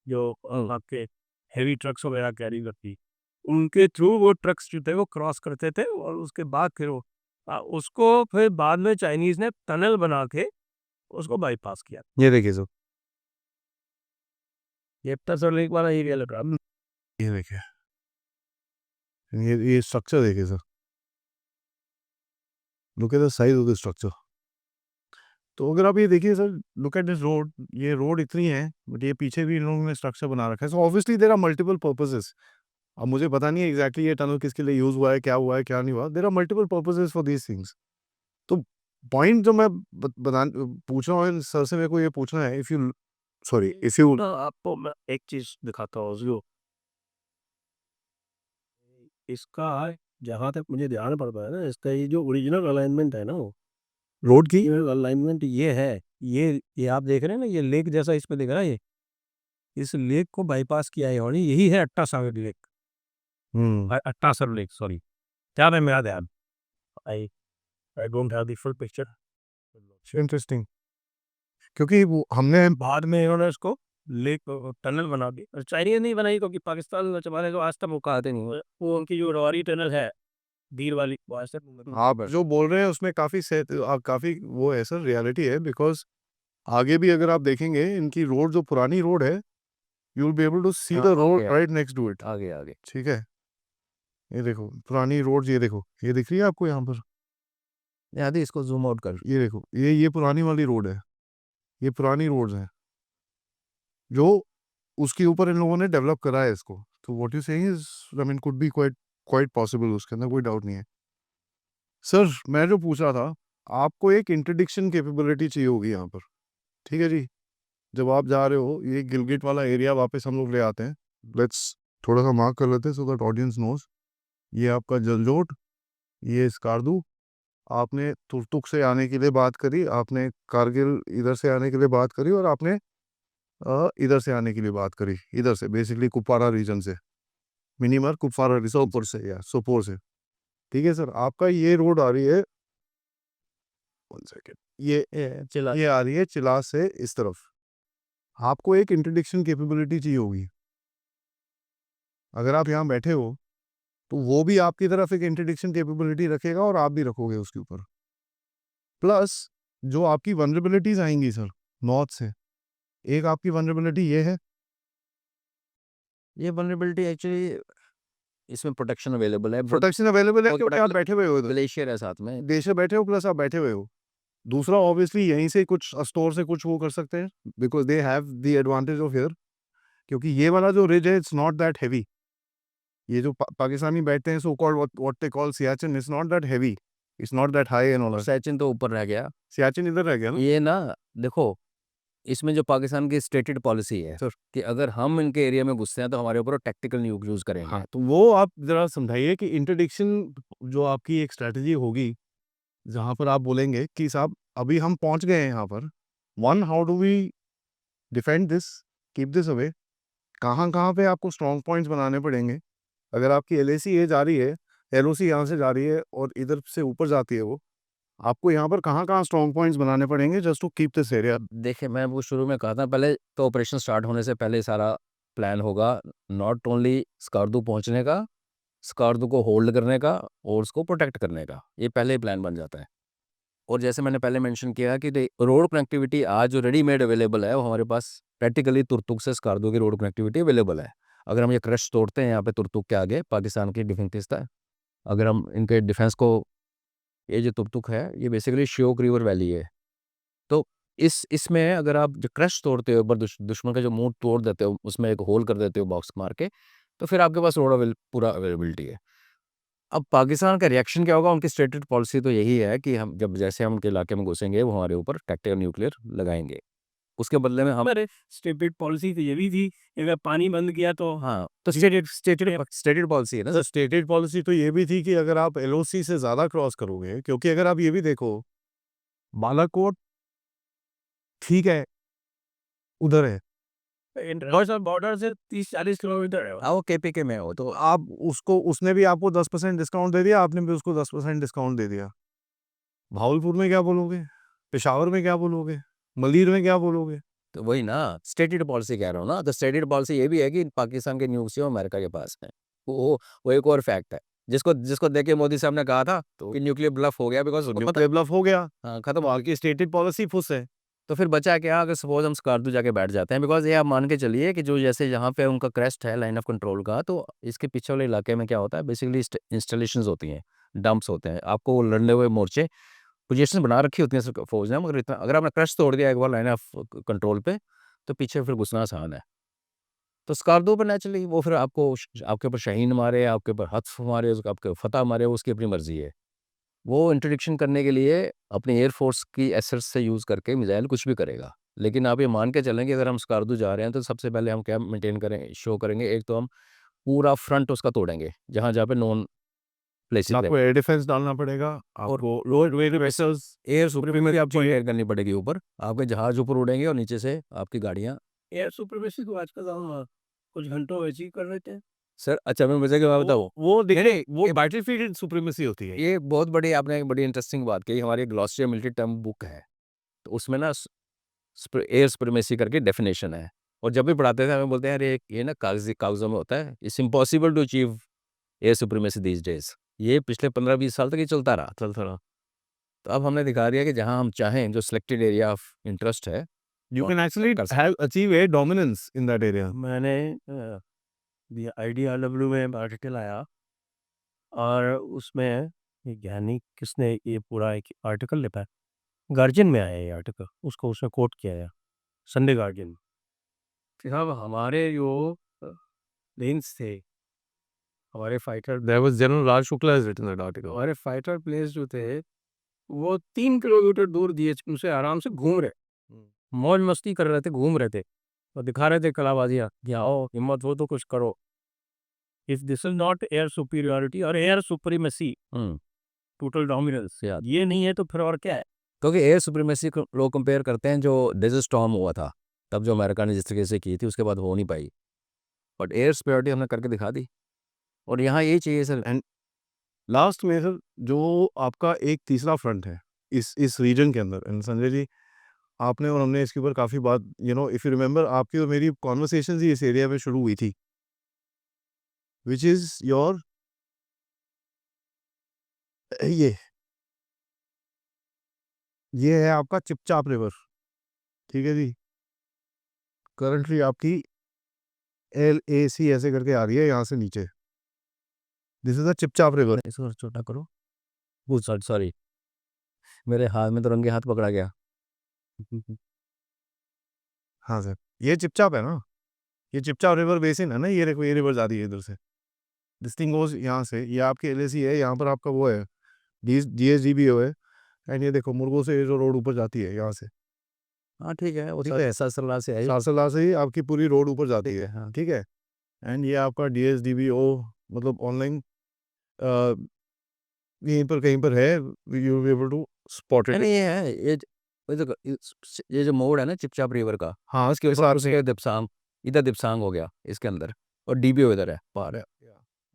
S1: जो आपके हेवी ट्रक्स वगैरह कैरी करती, उनके थ्रू वो ट्रक्स जो थे वो क्रॉस करते थे, और उसके बाद फिर वो उसको फिर बाद में चाइनीज ने टनल बना के उसको बाईपास किया।
S3: ये देखिए सर,
S1: ये अट्टासर लेक वाला एरिया लग रहा है।
S3: ये देखिए, ये स्ट्रक्चर देखिए sir, look at the size of the structure. तो अगर आप ये देखिए sir, look at this road, ये रोड इतनी है, बट ये पीछे भी इन लोगों ने स्ट्रक्चर बना रखा है। So obviously there are multiple purposes. अब मुझे पता नहीं है एग्जैक्टली ये टनल किसके लिए यूज हुआ है, क्या नहीं हुआ। There are multiple purposes for these things. तो पॉइंट जो मैं पूछ रहा हूँ सर से, मेरे को ये पूछना है, if you sorry if you
S1: तो आपको मैं एक चीज दिखाता हूँ, जो इसका जहाँ तक मुझे ध्यान पड़ रहा है ना, इसका ये जो ओरिजिनल अलाइनमेंट है ना,
S3: रोड की,
S1: अलाइनमेंट ये है, ये आप देख रहे हैं ना, ये लेक जैसा इसमें दिख रहा है, ये इस लेक को बाईपास किया है, और यही है Attasagar lake, Attasar lake, sorry, क्या है मेरा ध्यान, I I don't have the full picture.
S3: Interesting, क्योंकि वो हमने
S1: बाद में इन्होंने इसको लेक टनल बना दी, और चाइनीज नहीं बनाई, क्योंकि पाकिस्तान चमाने को आज तक वो कहते नहीं हुए, वो उनकी जो रवारी टनल है दीर वाली, वो ऐसे
S3: आप जो बोल रहे हैं उसमें काफी वो है सर, रियलिटी है। बिकॉज आगे भी अगर आप देखेंगे, इनकी रोड जो पुरानी रोड है, you will be able to see
S2: हाँ,
S3: the road
S2: okay.
S3: Right next to it.
S2: आगे आगे
S3: ठीक है, ये देखो पुरानी रोड, ये देखो, ये दिख रही है आपको यहाँ पर,
S2: आदि इसको जूम आउट कर।
S3: ये देखो, ये पुरानी वाली रोड है, ये पुरानी रोड्स हैं जो उसके ऊपर इन लोगों ने डेवलप करा है इसको। तो what you saying is, I mean could be quite quite possible, उसके अंदर कोई डाउट नहीं है। सर मैं जो पूछ रहा था, आपको एक इंटरडिक्शन कैपेबिलिटी चाहिए होगी यहाँ पर, ठीक है जी। जब आप जा रहे हो, ये गिलगिट वाला एरिया वापस हम लोग ले आते हैं, लेट्स थोड़ा सा मार्क कर लेते हैं सो दैट ऑडियंस नोज। ये आपका जलजोट, ये स्कार्दू, आपने तुर्तुक से आने के लिए बात करी, आपने कारगिल इधर से आने के लिए बात करी, और आपने इधर से आने के लिए बात करी, इधर से बेसिकली कुपवारा रीजन से, मिनीमर कुपवारा सोपोर से, या सोपोर से। ठीक है सर, आपका ये रोड आ रही है, 1 सेकेंड,
S2: चला
S3: ये आ रही है चिलास से इस तरफ। आपको एक इंटरडिक्शन कैपेबिलिटी चाहिए होगी। अगर आप यहाँ बैठे हो तो वो भी आपकी तरफ एक इंटरडिक्शन कैपेबिलिटी रखेगा और आप भी रखोगे उसके ऊपर। प्लस जो आपकी वनरेबिलिटीज आएंगी सर नॉर्थ से, एक आपकी वनरेबिलिटी ये है,
S2: ये वल्नरेबिलिटी एक्चुअली इसमें प्रोटेक्शन अवेलेबल है,
S3: प्रोटेक्शन अवेलेबल है
S2: बहुत
S3: क्योंकि आप बैठे हुए हो इधर,
S2: ग्लेशियर है साथ में।
S3: देश में बैठे हो, प्लस आप बैठे हुए हो। दूसरा ऑब्वियसली यहीं से कुछ स्टोर से कुछ वो कर सकते हैं, because they have the advantage of here, क्योंकि ये वाला जो रिज है इट्स नॉट दैट हैवी। ये जो पाकिस्तानी बैठते हैं, so called what they call Siachen, it's not that heavy, it's not that high and all.
S2: Sachin तो ऊपर रह गया।
S3: सियाचिन इधर रह गया ना।
S2: ये ना देखो, इसमें जो पाकिस्तान की स्टेटेड पॉलिसी है
S3: सर।
S2: कि अगर हम इनके एरिया में घुसते हैं तो हमारे ऊपर टैक्टिकल न्यूक यूज करेंगे।
S3: हाँ, तो वो आप जरा समझाइए कि इंटरडिक्शन जो आपकी एक स्ट्रेटजी होगी, जहाँ पर आप बोलेंगे कि साहब अभी हम पहुंच गए हैं यहाँ पर, one how do we defend this, keep this away, कहाँ कहाँ पे आपको स्ट्रॉन्ग पॉइंट्स बनाने पड़ेंगे। अगर आपकी LAC ये जा रही है, LOC यहाँ से जा रही है और इधर से ऊपर जाती है, वो आपको यहाँ पर कहाँ कहाँ स्ट्रॉन्ग पॉइंट्स बनाने पड़ेंगे just to keep this area.
S2: देखिए, मैं वो शुरू में कहा था, पहले तो ऑपरेशन स्टार्ट होने से पहले सारा प्लान होगा, नॉट ओनली स्कार्दू पहुंचने का, स्कार्दू को होल्ड करने का और उसको प्रोटेक्ट करने का, ये पहले ही प्लान बन जाता है। और जैसे मैंने पहले मेंशन किया कि रोड कनेक्टिविटी आज जो रेडीमेड अवेलेबल है, वो हमारे पास प्रैक्टिकली तुर्तुक से स्कार्दू की रोड कनेक्टिविटी अवेलेबल है। अगर हम ये क्रश तोड़ते हैं यहाँ पे तुर्तुक के आगे, पाकिस्तान की डिफेंस है, अगर हम इनके डिफेंस को, ये जो तुर्तुक है ये बेसिकली श्योक रिवर वैली है, तो इसमें अगर आप जो क्रश तोड़ते हो, दुश्मन का जो मुंह तोड़ देते हो, उसमें एक होल कर देते हो बॉक्स मार के, तो फिर आपके पास रोड पूरा अवेलेबिलिटी है। अब पाकिस्तान का रिएक्शन क्या होगा? उनकी स्टेटेड पॉलिसी तो यही है कि हम जब जैसे हम उनके इलाके में घुसेंगे, वो हमारे ऊपर टैक्टिकल न्यूक्लियर लगाएंगे, उसके बदले में हम
S1: हमारे स्टेटेड पॉलिसी तो ये भी थी कि अगर पानी बंद किया तो
S2: हाँ, तो स्टेटेड पॉलिसी है ना
S3: सर स्टेटेड पॉलिसी तो ये भी थी कि अगर आप LOC से ज़्यादा क्रॉस करोगे, क्योंकि अगर आप ये भी देखो, बालाकोट ठीक है उधर है,
S1: इंटरनेशनल बॉर्डर से 30-40 किलोमीटर है।
S2: वो KPK में हो तो
S3: आप उसको, उसने भी आपको 10% डिस्काउंट दे दिया, आपने भी उसको 10% डिस्काउंट दे दिया। भावलपुर में क्या बोलोगे, पेशावर में क्या बोलोगे, मलीर में क्या बोलोगे।
S2: तो वही ना स्टेटेड पॉलिसी कह रहा हूँ ना। तो स्टेटेड पॉलिसी ये भी है कि पाकिस्तान के न्यूक्लियर अमेरिका के पास है। वो एक और फैक्ट है जिसको जिसको देख के मोदी साहब ने कहा था
S3: तो
S2: कि न्यूक्लियर ब्लफ हो गया, बिकॉज
S3: डेवलप हो गया,
S2: हाँ खत्म।
S3: बाकी स्टेटेड पॉलिसी फुस है।
S2: तो फिर बचा क्या अगर सपोज हम स्कार्दू जाके बैठ जाते हैं, बिकॉज ये आप मान के चलिए कि जो जैसे यहाँ पे उनका क्रेस्ट है लाइन ऑफ कंट्रोल का, तो इसके पीछे वाले इलाके में क्या होता है, बेसिकली इंस्टॉलेशंस होती हैं, डंप्स होते हैं, आपको वो लड़ने हुए मोर्चे पोजीशन बना रखी होती है फौज ने, मगर इतना अगर आपने क्रश तोड़ दिया एक बार लाइन ऑफ कंट्रोल पे, तो पीछे फिर घुसना आसान है। तो स्कार्दू पर नेचुरली वो फिर आपके ऊपर शाहीन मारे, आपके ऊपर हत्फ मारे, आपके फतह मारे, वो उसकी अपनी मर्जी है। वो इंट्रोडक्शन करने के लिए अपनी एयरफोर्स की एसेट्स से यूज़ करके मिसाइल कुछ भी करेगा। लेकिन आप ये मान के चलें कि अगर हम स्कार्दू जा रहे हैं तो सबसे पहले हम क्या मेंटेन करें, शो करेंगे, एक तो हम पूरा फ्रंट उसका तोड़ेंगे जहाँ जहाँ पे नॉन प्लेसेस
S3: आपको एयर डिफेंस डालना पड़ेगा, आपको रोड वेसल्स,
S2: एयर सुप्रीमेसी आपको एयर करनी पड़ेगी ऊपर, आपके जहाज ऊपर उड़ेंगे और नीचे से आपकी गाड़ियाँ।
S1: एयर सुप्रीमेसी को आजकल हम कुछ घंटों में अचीव कर रहे थे।
S2: सर अच्छा, मैं मुझे क्या बताऊँ,
S3: वो देखिए वो
S2: ये-
S3: बैटलफील्ड सुप्रीमेसी होती है।
S2: ये बहुत बड़ी आपने एक बड़ी इंटरेस्टिंग बात कही। हमारी ग्लॉसरियर मिलिट्री टर्म बुक है, तो उसमें ना एयर सुप्रीमेसी करके डेफिनेशन है, और जब भी पढ़ाते थे हमें बोलते हैं अरे ये ना कागजों में होता है, it's impossible to achieve air supremacy these days. ये पिछले 15-20 साल तक ये चलता रहा। तो अब हमने दिखा दिया कि जहाँ हम चाहें, जो सिलेक्टेड एरिया ऑफ इंटरेस्ट है,
S3: You
S2: और
S3: can actually
S2: कर सकते
S3: have achieve a dominance in that area.
S1: मैंने IDRW में आर्टिकल आया और उसमें ये ज्ञानी किसने ये पूरा एक आर्टिकल लिखा है, गार्जियन में आया ये आर्टिकल, उसको उसने कोट किया है, संडे गार्जियन। कि साहब हमारे जो प्लेन्स थे, हमारे fighter
S3: There was General Raj Shukla has written that article.
S1: हमारे फाइटर प्लेन्स जो थे वो 3 किलोमीटर दूर DHQ से आराम से घूम रहे, मौज मस्ती कर रहे थे, घूम रहे थे और दिखा रहे थे कलाबाजियाँ कि आओ हिम्मत हो तो कुछ करो। If this is not air superiority और air supremacy, total dominance,
S2: Yeah.
S1: ये नहीं है तो फिर और क्या है?
S2: क्योंकि एयर सुप्रीमेसी को लोग कंपेयर करते हैं जो डेजर्ट स्टॉर्म हुआ था तब जो अमेरिका ने जिस तरीके से की थी उसके बाद हो नहीं पाई, बट एयर सुपीरियॉरिटी हमने करके दिखा दी और यहाँ यही चाहिए सर।
S3: एंड लास्ट में सर जो आपका एक तीसरा फ्रंट है इस रीजन के अंदर, एंड संजय जी आपने और हमने इसके ऊपर काफ़ी बात, इफ़ यू रिमेंबर, आपकी और मेरी कॉन्वर्सेशन ही इस एरिया में शुरू हुई थी, विच इज़ योर ये है आपका चिपचाप रिवर, ठीक है जी। करंटली आपकी LAC ऐसे करके आ रही है यहाँ से नीचे, दिस इज अ चिपचाप रिवर।
S2: इसको छोटा करो, वो सॉरी मेरे हाथ में तो रंगे हाथ पकड़ा गया।
S3: हाँ सर, ये चिपचाप है ना, ये चिपचाप रिवर बेसिन है ना, ये देखो ये रिवर जा रही है इधर से, दिस थिंग गोज यहाँ से, ये आपके LAC है, यहाँ पर आपका वो है DSDBO है, एंड ये देखो मुर्गों से ये जो रोड ऊपर जाती है यहाँ से,
S2: हाँ ठीक है, वो
S3: ठीक
S2: तो
S3: है।
S2: ऐसा सलाह से है।
S3: सारसला से ही आपकी पूरी रोड ऊपर जाती
S2: ठीक
S3: है,
S2: है, हाँ।
S3: ठीक है। एंड ये आपका DSDBO मतलब ऑनलाइन यहीं पर कहीं पर है, you be able to spot
S2: नहीं
S3: इट।
S2: ये है ये जो मोड़ है ना चिपचाप रिवर का,
S3: हाँ,
S2: इसके ऊपर उसके दिपसांग, इधर दिपसांग हो गया इसके अंदर और DBO इधर है पार है,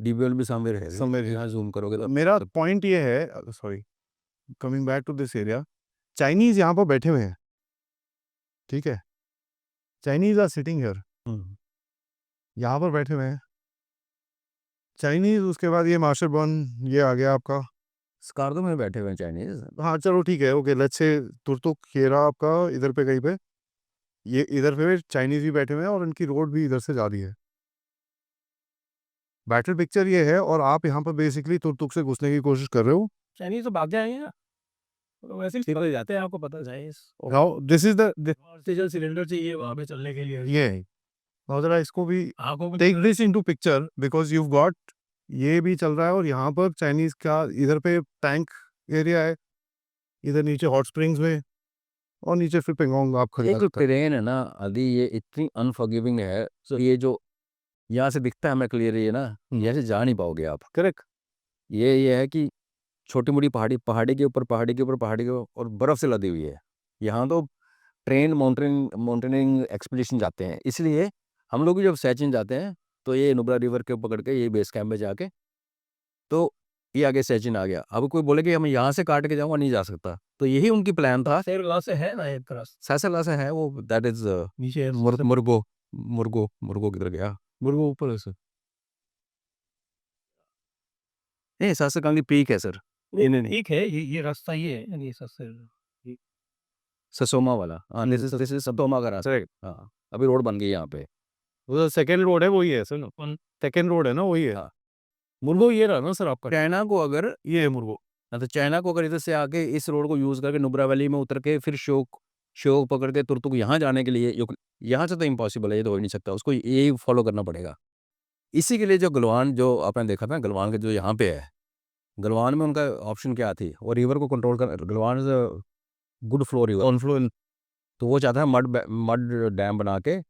S2: DBO भी सामने है,
S3: Somewhere here.
S2: यहाँ जूम करोगे तो
S3: मेरा पॉइंट ये है, sorry coming back to this area, Chinese यहाँ पर बैठे हुए हैं, ठीक है, चाइनीज आर सिटिंग हियर, यहाँ पर बैठे हुए हैं चाइनीज। उसके बाद ये मास्टर बन ये आ गया आपका,
S2: स्कार्दो में बैठे हुए हैं चाइनीज।
S3: हाँ चलो ठीक है, ओके, लेट्स से तुर्तुक खेरा आपका इधर पे कहीं पे, ये इधर पे चाइनीज भी बैठे हुए हैं और इनकी रोड भी इधर से जा रही है। बैटल पिक्चर ये है और आप यहाँ पर बेसिकली तुर्तुक से घुसने की कोशिश कर रहे हो।
S1: चाइनीज तो भाग जाएंगे ना, तो वैसे ही निकल जाते हैं, आपको पता है।
S3: Now this is the
S1: oxygen cylinder चाहिए वहाँ पे चलने के लिए,
S3: ये नाउ जरा इसको भी
S1: आंखों को
S3: take this into picture because you got, ये भी चल रहा है और यहाँ पर चाइनीज का इधर पे टैंक एरिया है, इधर नीचे हॉट स्प्रिंग्स में और नीचे फिर पेंगोंग आप खरीद
S2: एक जो
S3: सकते हैं।
S2: ट्रेन है ना आदि, ये इतनी अनफॉरगिविंग है, तो ये जो यहाँ से दिखता है हमें क्लियर ये ना, यहाँ से जा नहीं पाओगे आप।
S3: करेक्ट,
S2: ये है कि छोटी मोटी पहाड़ी के ऊपर पहाड़ी के ऊपर पहाड़ी के ऊपर और बर्फ़ से लदी हुई है। यहाँ तो ट्रेन माउंटेनिंग एक्सपीडिशन जाते हैं, इसलिए हम लोग भी जब सैचिन जाते हैं तो ये नुब्रा रिवर के पकड़ के ये बेस कैंप में जाके, तो ये आगे सैचिन आ गया। अब कोई बोले कि हम यहाँ से काट के जाऊँगा, नहीं जा सकता, तो यही उनकी प्लान था।
S1: सेरला से है ना एक तरह से,
S2: सैसला से है वो, दैट इज
S1: नीचे
S2: मुर्गो किधर गया,
S3: मुर्गो ऊपर है सर,
S2: नहीं सासकांगी पीक है सर,
S1: नहीं ठीक है, ये रास्ता ये है, ये सबसे
S2: ससोमा वाला, हाँ दिस इज सतोमा का रास्ता। हाँ अभी रोड बन गई यहाँ पे।
S3: वो सेकेंड रोड है वही है सर ना, सेकेंड रोड है ना वही है।
S2: हाँ।
S3: मुर्गो ये रहा ना सर आपका,
S2: चाइना को अगर
S3: ये है मुर्गो।
S2: तो चाइना को अगर इधर से आके इस रोड को यूज़ करके नुब्रा वैली में उतर के फिर शोक पकड़ के तुर्तुक यहाँ जाने के लिए, यहाँ से तो इम्पॉसिबल है, ये तो हो ही नहीं सकता, उसको यही फॉलो करना पड़ेगा। इसी के लिए जो गलवान जो आपने देखा था, गलवान के जो यहाँ पे है, गलवान में उनका ऑप्शन क्या थी, और रिवर को कंट्रोल कर, Galwan is a good flow river,
S3: on flow,
S2: तो वो चाहता है मड डैम बना के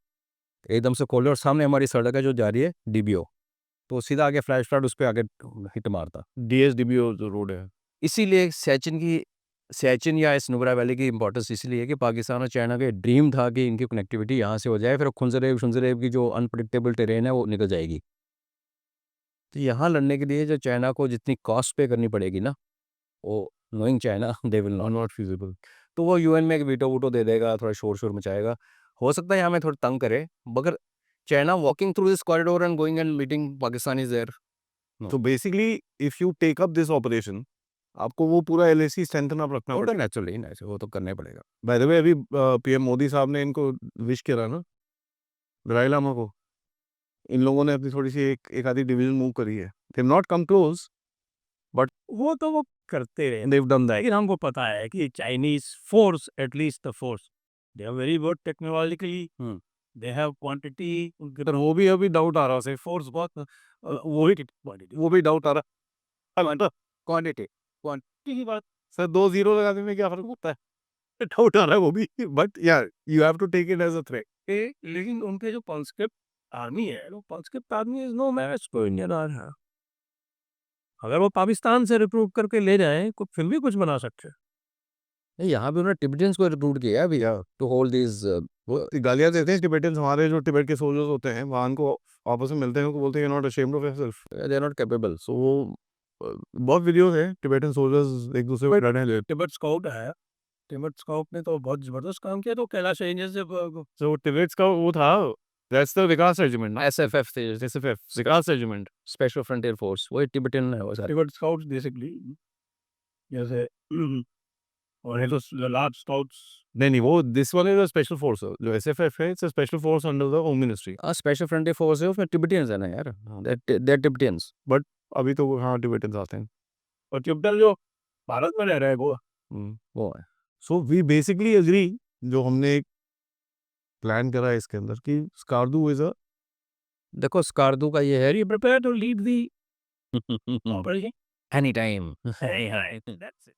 S2: एकदम से खोले और सामने हमारी सड़क है जो जा रही है DBO, तो सीधा आगे फ्लैश फ्लड उस पर आगे हिट मारता।
S3: DSDBO जो रोड है।
S2: इसीलिए सैचिन या इस नुब्रा वैली की इंपॉर्टेंस इसलिए है कि पाकिस्तान और चाइना के ड्रीम था कि इनकी कनेक्टिविटी यहाँ से हो जाए, फिर खुंजरेब की जो अनप्रडिक्टेबल टेरेन है वो निकल जाएगी। तो यहाँ लड़ने के लिए जो चाइना को जितनी कॉस्ट पे करनी पड़ेगी ना, वो knowing China they will not feasible, तो वो UN में एक वीटो दे देगा, थोड़ा शोर मचाएगा, हो सकता है यहाँ में थोड़ा तंग करे, मगर China walking through this corridor and going and meeting Pakistan is there.
S3: So basically, if you take up this operation, आपको वो पूरा एलएसी स्ट्रेंथन अप रखना
S2: वो तो
S3: पड़ेगा।
S2: नेचुरली वो तो करना ही पड़ेगा।
S3: बाय द वे अभी पीएम मोदी साहब ने इनको विश करा ना, दलाई लामा को। इन लोगों ने अपनी थोड़ी सी एक आधी डिवीजन मूव करी है। They have not come close,
S1: वो तो वो करते रहे, they've done that. लेकिन हमको पता है कि Chinese force, at least the force, they are very good technologically, they have quantity, उनके
S3: पर वो भी अभी डाउट आ रहा है,
S1: फोर्स बहुत, वही क्वांटिटी,
S3: वो भी डाउट आ रहा है।
S1: क्वांटिटी क्वांटिटी की बात
S3: सर 2 ज़ीरो लगा देने में क्या फ़र्क पड़ता है? डाउट आ रहा है वो भी, बट यार you have to take it as a threat.
S1: है, लेकिन उनके जो conscript आर्मी है, वो conscript army is no match to Indian army है। अगर वो पाकिस्तान से रिक्रूट करके ले जाएं, तो फिर भी कुछ बना सकते हैं।
S2: नहीं, यहाँ पे उन्होंने टिबेटियंस को रिक्रूट किया है अभी टू होल्ड दीज।
S3: वो गालियाँ देते हैं टिबेटन्स, हमारे जो टिबेट के सोल्जर्स होते हैं, वहाँ उनको आपस में मिलते हैं, उनको बोलते हैं, you are not ashamed of yourself.
S2: They are not capable.
S3: So वो बहुत वीडियोज़ हैं, टिबेटन सोल्जर्स एक दूसरे को लड़ने ले।
S1: तिब्बत स्काउट है, तिब्बत स्काउट ने तो बहुत जबरदस्त काम किया, तो कैलाश रेंजर्स से
S3: सो टिबेट्स का वो था, that's the Vikas regiment,
S2: SFF थे,
S3: एसएफएफ, विकास रेजिमेंट।
S2: स्पेशल फ्रंटियर फोर्स, वही टिबेटियन है वो सारे।
S1: तिब्बत स्काउट्स बेसिकली, जैसे और ये तो लार्ज स्काउट्स।
S3: नहीं, वो this one is a special force, जो एसएफएफ है, it's a special force under the home ministry.
S2: Special frontier force है, उसमें टिबेटियंस है ना यार, दे आर टिबेटियंस।
S3: अभी तो हाँ, टिबेटन्स आते हैं।
S1: और तिब्बत जो भारत में रह रहे हैं वो,
S2: वो है।
S3: सो वी बेसिकली एग्री, जो हमने एक प्लान करा है इसके अंदर, कि स्कार्दू इज़ अ
S2: देखो स्कार्दू का ये है
S1: very prepare to lead the operation.
S2: Any time.
S1: That's it.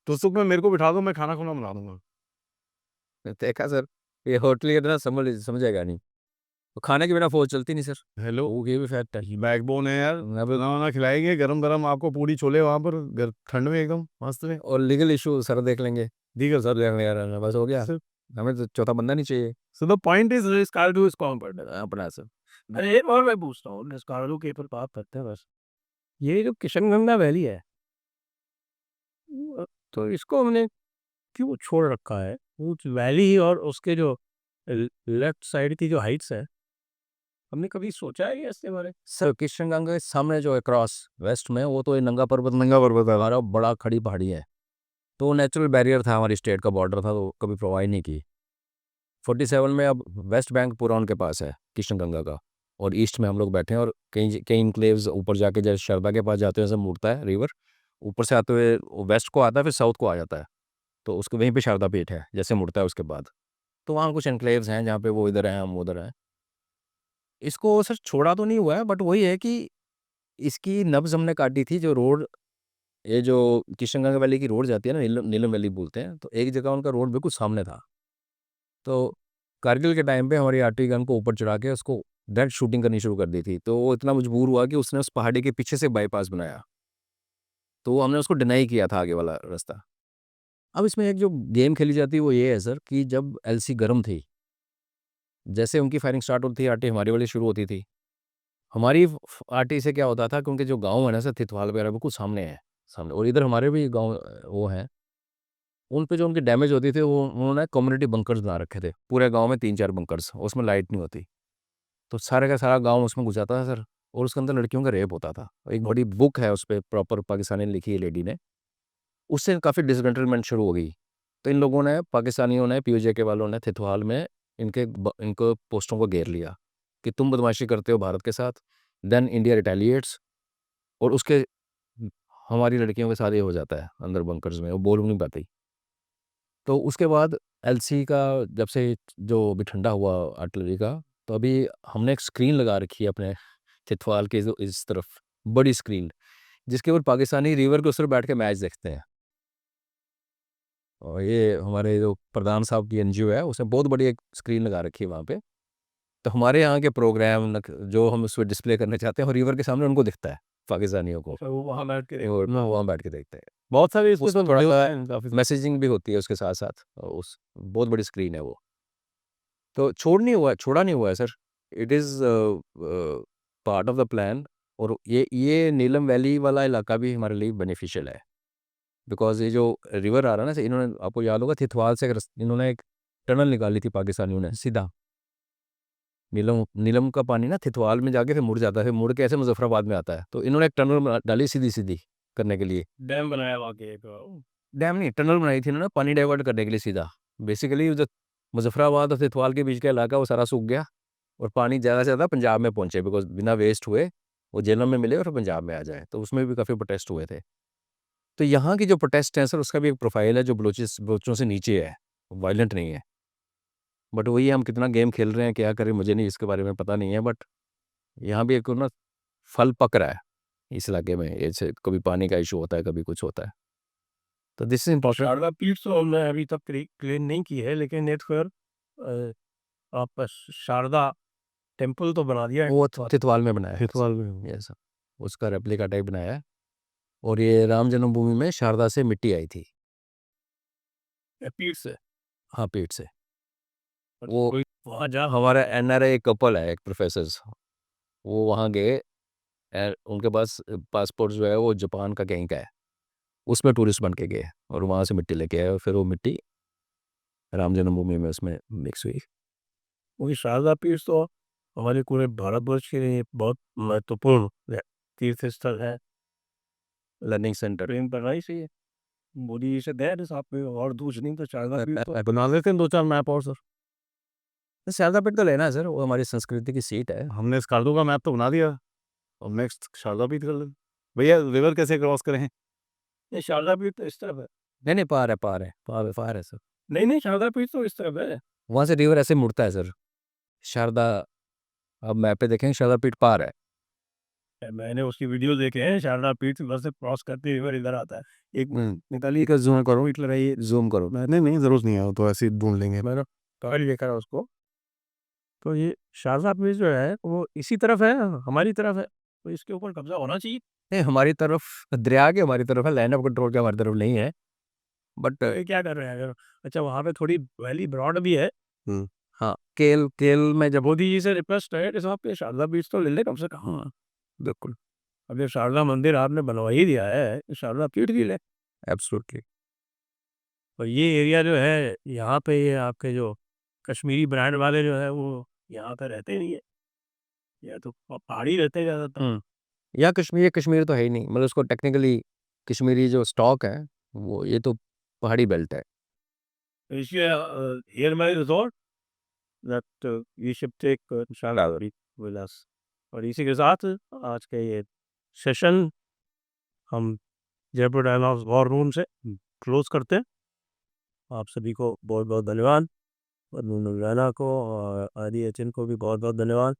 S3: तो सुख में मेरे को बिठा दो, मैं खाना-खुना बना दूँगा।
S2: देखा सर, ये होटलियर ना समझेगा नहीं, तो खाने के बिना फौज चलती नहीं सर।
S3: हेलो,
S2: वो ये भी फैक्ट है।
S3: बैकबोन है यार, खाना-वाना खिलाएँगे, गरम-गरम आपको पूड़ी छोले वहाँ पर ठंड में एकदम मस्त में।
S2: और लीगल इशू सर देख लेंगे,
S3: ठीक है सर।
S2: देख लेंगे, बस हो गया। हमें तो चौथा बंदा नहीं चाहिए
S3: so the point is
S1: Skardu is competent.
S2: अपना सर।
S1: अरे और मैं पूछता हूँ, स्कार्डू के ऊपर बात करते हैं बस, ये जो किशनगंगा वैली है, तो इसको हमने क्यों छोड़ रखा है? उस वैली और उसके जो लेफ्ट साइड की जो हाइट्स है, हमने कभी सोचा है इसके बारे में?
S2: सर किशनगंगा के सामने जो है क्रॉस वेस्ट में, वो तो ये नंगा पर्वत है, हमारा बड़ा खड़ी पहाड़ी है, तो नेचुरल बैरियर था, हमारी स्टेट का बॉर्डर था, तो कभी प्रोवाइड नहीं की। 47 में अब वेस्ट बैंक पूरा उनके पास है किशनगंगा का, और ईस्ट में हम लोग बैठे हैं, और कई कई इनक्लेव्स ऊपर जाके, जैसे शारदा के पास जाते हैं, जैसे मुड़ता है रिवर, ऊपर से आते हुए वेस्ट को आता है, फिर साउथ को आ जाता है, तो उसके वहीं पे शारदा पीठ है, जैसे मुड़ता है उसके बाद। तो वहाँ कुछ एनक्लेव्स हैं जहाँ पे वो इधर हैं, हम उधर हैं। इसको सर छोड़ा तो नहीं हुआ है, बट वही है कि इसकी नब्ज़ हमने काटी थी, जो रोड, ये जो किशनगंगा वैली की रोड जाती है ना, नीलम वैली बोलते हैं, तो एक जगह उनका रोड बिल्कुल सामने था। तो कारगिल के टाइम पे हमारी आर्टिलरी गन को ऊपर चढ़ा के उसको डायरेक्ट शूटिंग करनी शुरू कर दी थी, तो वो इतना मजबूर हुआ कि उसने उस पहाड़ी के पीछे से बाईपास बनाया, तो हमने उसको डिनाई किया था आगे वाला रास्ता। अब इसमें एक जो गेम खेली जाती है वो ये है सर, कि जब एलसी गर्म थी, जैसे उनकी फायरिंग स्टार्ट होती थी, आर्टी हमारी वाली शुरू होती थी। हमारी आर्टी से क्या होता था कि उनके जो गाँव है ना सर, थितवाल वगैरह बिल्कुल सामने है, सामने, और इधर हमारे भी गाँव वो हैं, उन पे जो उनकी डैमेज होती थी, वो उन्होंने कम्युनिटी बंकर्स बना रखे थे, पूरे गाँव में 3-4 बंकर्स, उसमें लाइट नहीं होती, तो सारे का सारा गाँव उसमें घुस जाता था सर, और उसके अंदर लड़कियों का रेप होता था। एक बड़ी बुक है, उस पे प्रॉपर पाकिस्तानी ने लिखी है लेडी ने, उससे काफ़ी डिसमेंटलमेंट शुरू हो गई। तो इन लोगों ने, पाकिस्तानियों ने, पीओजे के वालों ने थितवाल में इनको पोस्टों को घेर लिया कि तुम बदमाशी करते हो भारत के साथ, देन इंडिया रिटेलिएट्स, और उसके हमारी लड़कियों के साथ ये हो जाता है अंदर बंकर्स में, वो बोल नहीं पाती। तो उसके बाद एलसी का जब से जो अभी ठंडा हुआ आर्टिलरी का, तो अभी हमने एक स्क्रीन लगा रखी है अपने थितवाल के इस तरफ, बड़ी स्क्रीन, जिसके ऊपर पाकिस्तानी रिवर के उस तरफ बैठ के मैच देखते हैं। और ये हमारे जो प्रधान साहब की एनजीओ है, उसने बहुत बड़ी एक स्क्रीन लगा रखी है वहाँ पे, तो हमारे यहाँ के प्रोग्राम जो हम उस पर डिस्प्ले करना चाहते हैं, और रिवर के सामने उनको दिखता है पाकिस्तानियों को,
S1: तो वो वहाँ बैठ के
S2: और वहाँ बैठ के देखते हैं।
S3: बहुत सारे
S2: उसमें थोड़ा मैसेजिंग भी होती है उसके साथ साथ, उस बहुत बड़ी स्क्रीन है वो। तो छोड़ा नहीं हुआ है sir, it is part of the plan. और ये नीलम वैली वाला इलाका भी हमारे लिए बेनिफिशियल है, बिकॉज ये जो रिवर आ रहा है ना, से इन्होंने, आपको याद होगा, थितवाल से इन्होंने एक टनल निकाली थी पाकिस्तानियों ने सीधा, नीलम का पानी ना थितवाल में जाके फिर मुड़ जाता है, फिर मुड़ के ऐसे मुजफ्फराबाद में आता है, तो इन्होंने एक टनल डाली सीधी सीधी, करने के लिए।
S1: डैम बनाया वहाँ के एक
S2: डैम नहीं, टनल बनाई थी उन्होंने पानी डाइवर्ट करने के लिए सीधा। बेसिकली जो मुज़फ़्फ़राबाद और तितवाल के बीच का इलाका वो सारा सूख गया और पानी ज़्यादा से ज़्यादा पंजाब में पहुँचे, बिकॉज़ बिना वेस्ट हुए वो जेलों में मिले और पंजाब में आ जाए, तो उसमें भी काफ़ी प्रोटेस्ट हुए थे। तो यहाँ की जो प्रोटेस्ट है सर, उसका भी एक प्रोफाइल है जो बलोचों से नीचे है, वायलेंट नहीं है। बट वही हम कितना गेम खेल रहे हैं, क्या करें, मुझे नहीं इसके बारे में पता नहीं है, बट यहाँ भी एक ना फल पक रहा है इस इलाके में। ऐसे कभी पानी का इशू होता है, कभी कुछ होता है, तो दिस इज इम्पोर्टेंट।
S1: शारदा पीठ तो हमने अभी तक क्लीन नहीं की है, लेकिन एक फिर आप शारदा टेम्पल तो बना दिया है
S2: वो तितवाल में बनाया है,
S3: हितवाल में
S2: यस, उसका रेप्लिका टाइप बनाया है। और ये राम जन्मभूमि में शारदा से मिट्टी आई थी,
S1: पीठ से।
S2: हाँ, पेट से।
S1: और
S2: वो
S1: कोई वहाँ जा
S2: हमारा एनआरआई कपल है, एक प्रोफेसर्स, वो वहाँ गए, उनके पास पासपोर्ट जो है वो जापान का कहीं का है, उसमें टूरिस्ट बन के गए और वहाँ से मिट्टी लेके आए और फिर वो मिट्टी राम जन्मभूमि में उसमें मिक्स हुई।
S1: वही शारदा पीठ तो हमारे पूरे भारतवर्ष के लिए बहुत महत्वपूर्ण तीर्थ स्थल है।
S2: लर्निंग सेंटर
S1: ट्रेन पर आई चाहिए मोदी जी से दे साहब पे और दूसरी नहीं तो शारदा पीठ तो
S3: बना देते हैं 2-4 मैप और सर।
S2: शारदा पेट तो लेना है सर, वो हमारी संस्कृति की सीट है।
S3: हमने स्कार्दो का मैप तो बना दिया, अब नेक्स्ट शारदा पीठ कर लेते। भैया रिवर कैसे क्रॉस करें?
S1: ये शारदा पीठ तो इस तरफ है।
S2: नहीं, पार है सर।
S1: नहीं शारदा पीठ तो इस तरफ है।
S2: वहाँ से रिवर ऐसे मुड़ता है सर। शारदा, आप मैप पे देखेंगे, शारदा पीठ पार है।
S1: मैंने उसकी वीडियो देखे हैं, शारदा पीठ इधर से क्रॉस करते हुए इधर आता है। एक मिनट
S2: निकालिए का जूम करो, इतना रही जूम करो।
S3: नहीं ज़रूरत नहीं है, वो तो ऐसे ही ढूँढ लेंगे।
S1: मैंने कल देखा उसको। तो ये शारदा पीठ जो है वो इसी तरफ है, हमारी तरफ है, तो इसके ऊपर कब्जा होना चाहिए।
S2: नहीं, हमारी तरफ दरिया के हमारी तरफ है, लैंड ऑफ कंट्रोल के हमारी तरफ नहीं है, बट
S1: ये क्या कर रहे हैं अगर अच्छा वहाँ पे थोड़ी वैली ब्रॉड भी है।
S2: हाँ, केल में जब
S1: मोदी जी से रिक्वेस्ट है कि साहब ये शारदा बीच तो ले ले कम से कम।
S2: हाँ, बिल्कुल,
S1: अब ये शारदा मंदिर आपने बनवा ही दिया है, तो शारदा पीठ भी ले।
S2: एब्सोल्युटली।
S1: और ये एरिया जो है यहाँ पे, ये आपके जो कश्मीरी ब्रांड वाले जो है वो यहाँ पे रहते नहीं है, या तो पहाड़ी रहते हैं ज़्यादातर।
S2: यहाँ कश्मीर तो है ही नहीं, मतलब उसको टेक्निकली कश्मीरी जो स्टॉक है वो, ये तो पहाड़ी बेल्ट है।
S1: Here my resort that you should take Sharda with us. और इसी के साथ आज का ये सेशन हम जयपुर डायलॉग्स वॉर रूम से क्लोज करते हैं। आप सभी को बहुत बहुत धन्यवाद, और रैना को और आदि एचएन को भी बहुत बहुत धन्यवाद।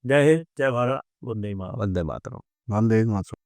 S1: जय हिंद, जय भारत, वंदे मातरम।
S2: वंदे मातरम।
S3: वंदे मातरम।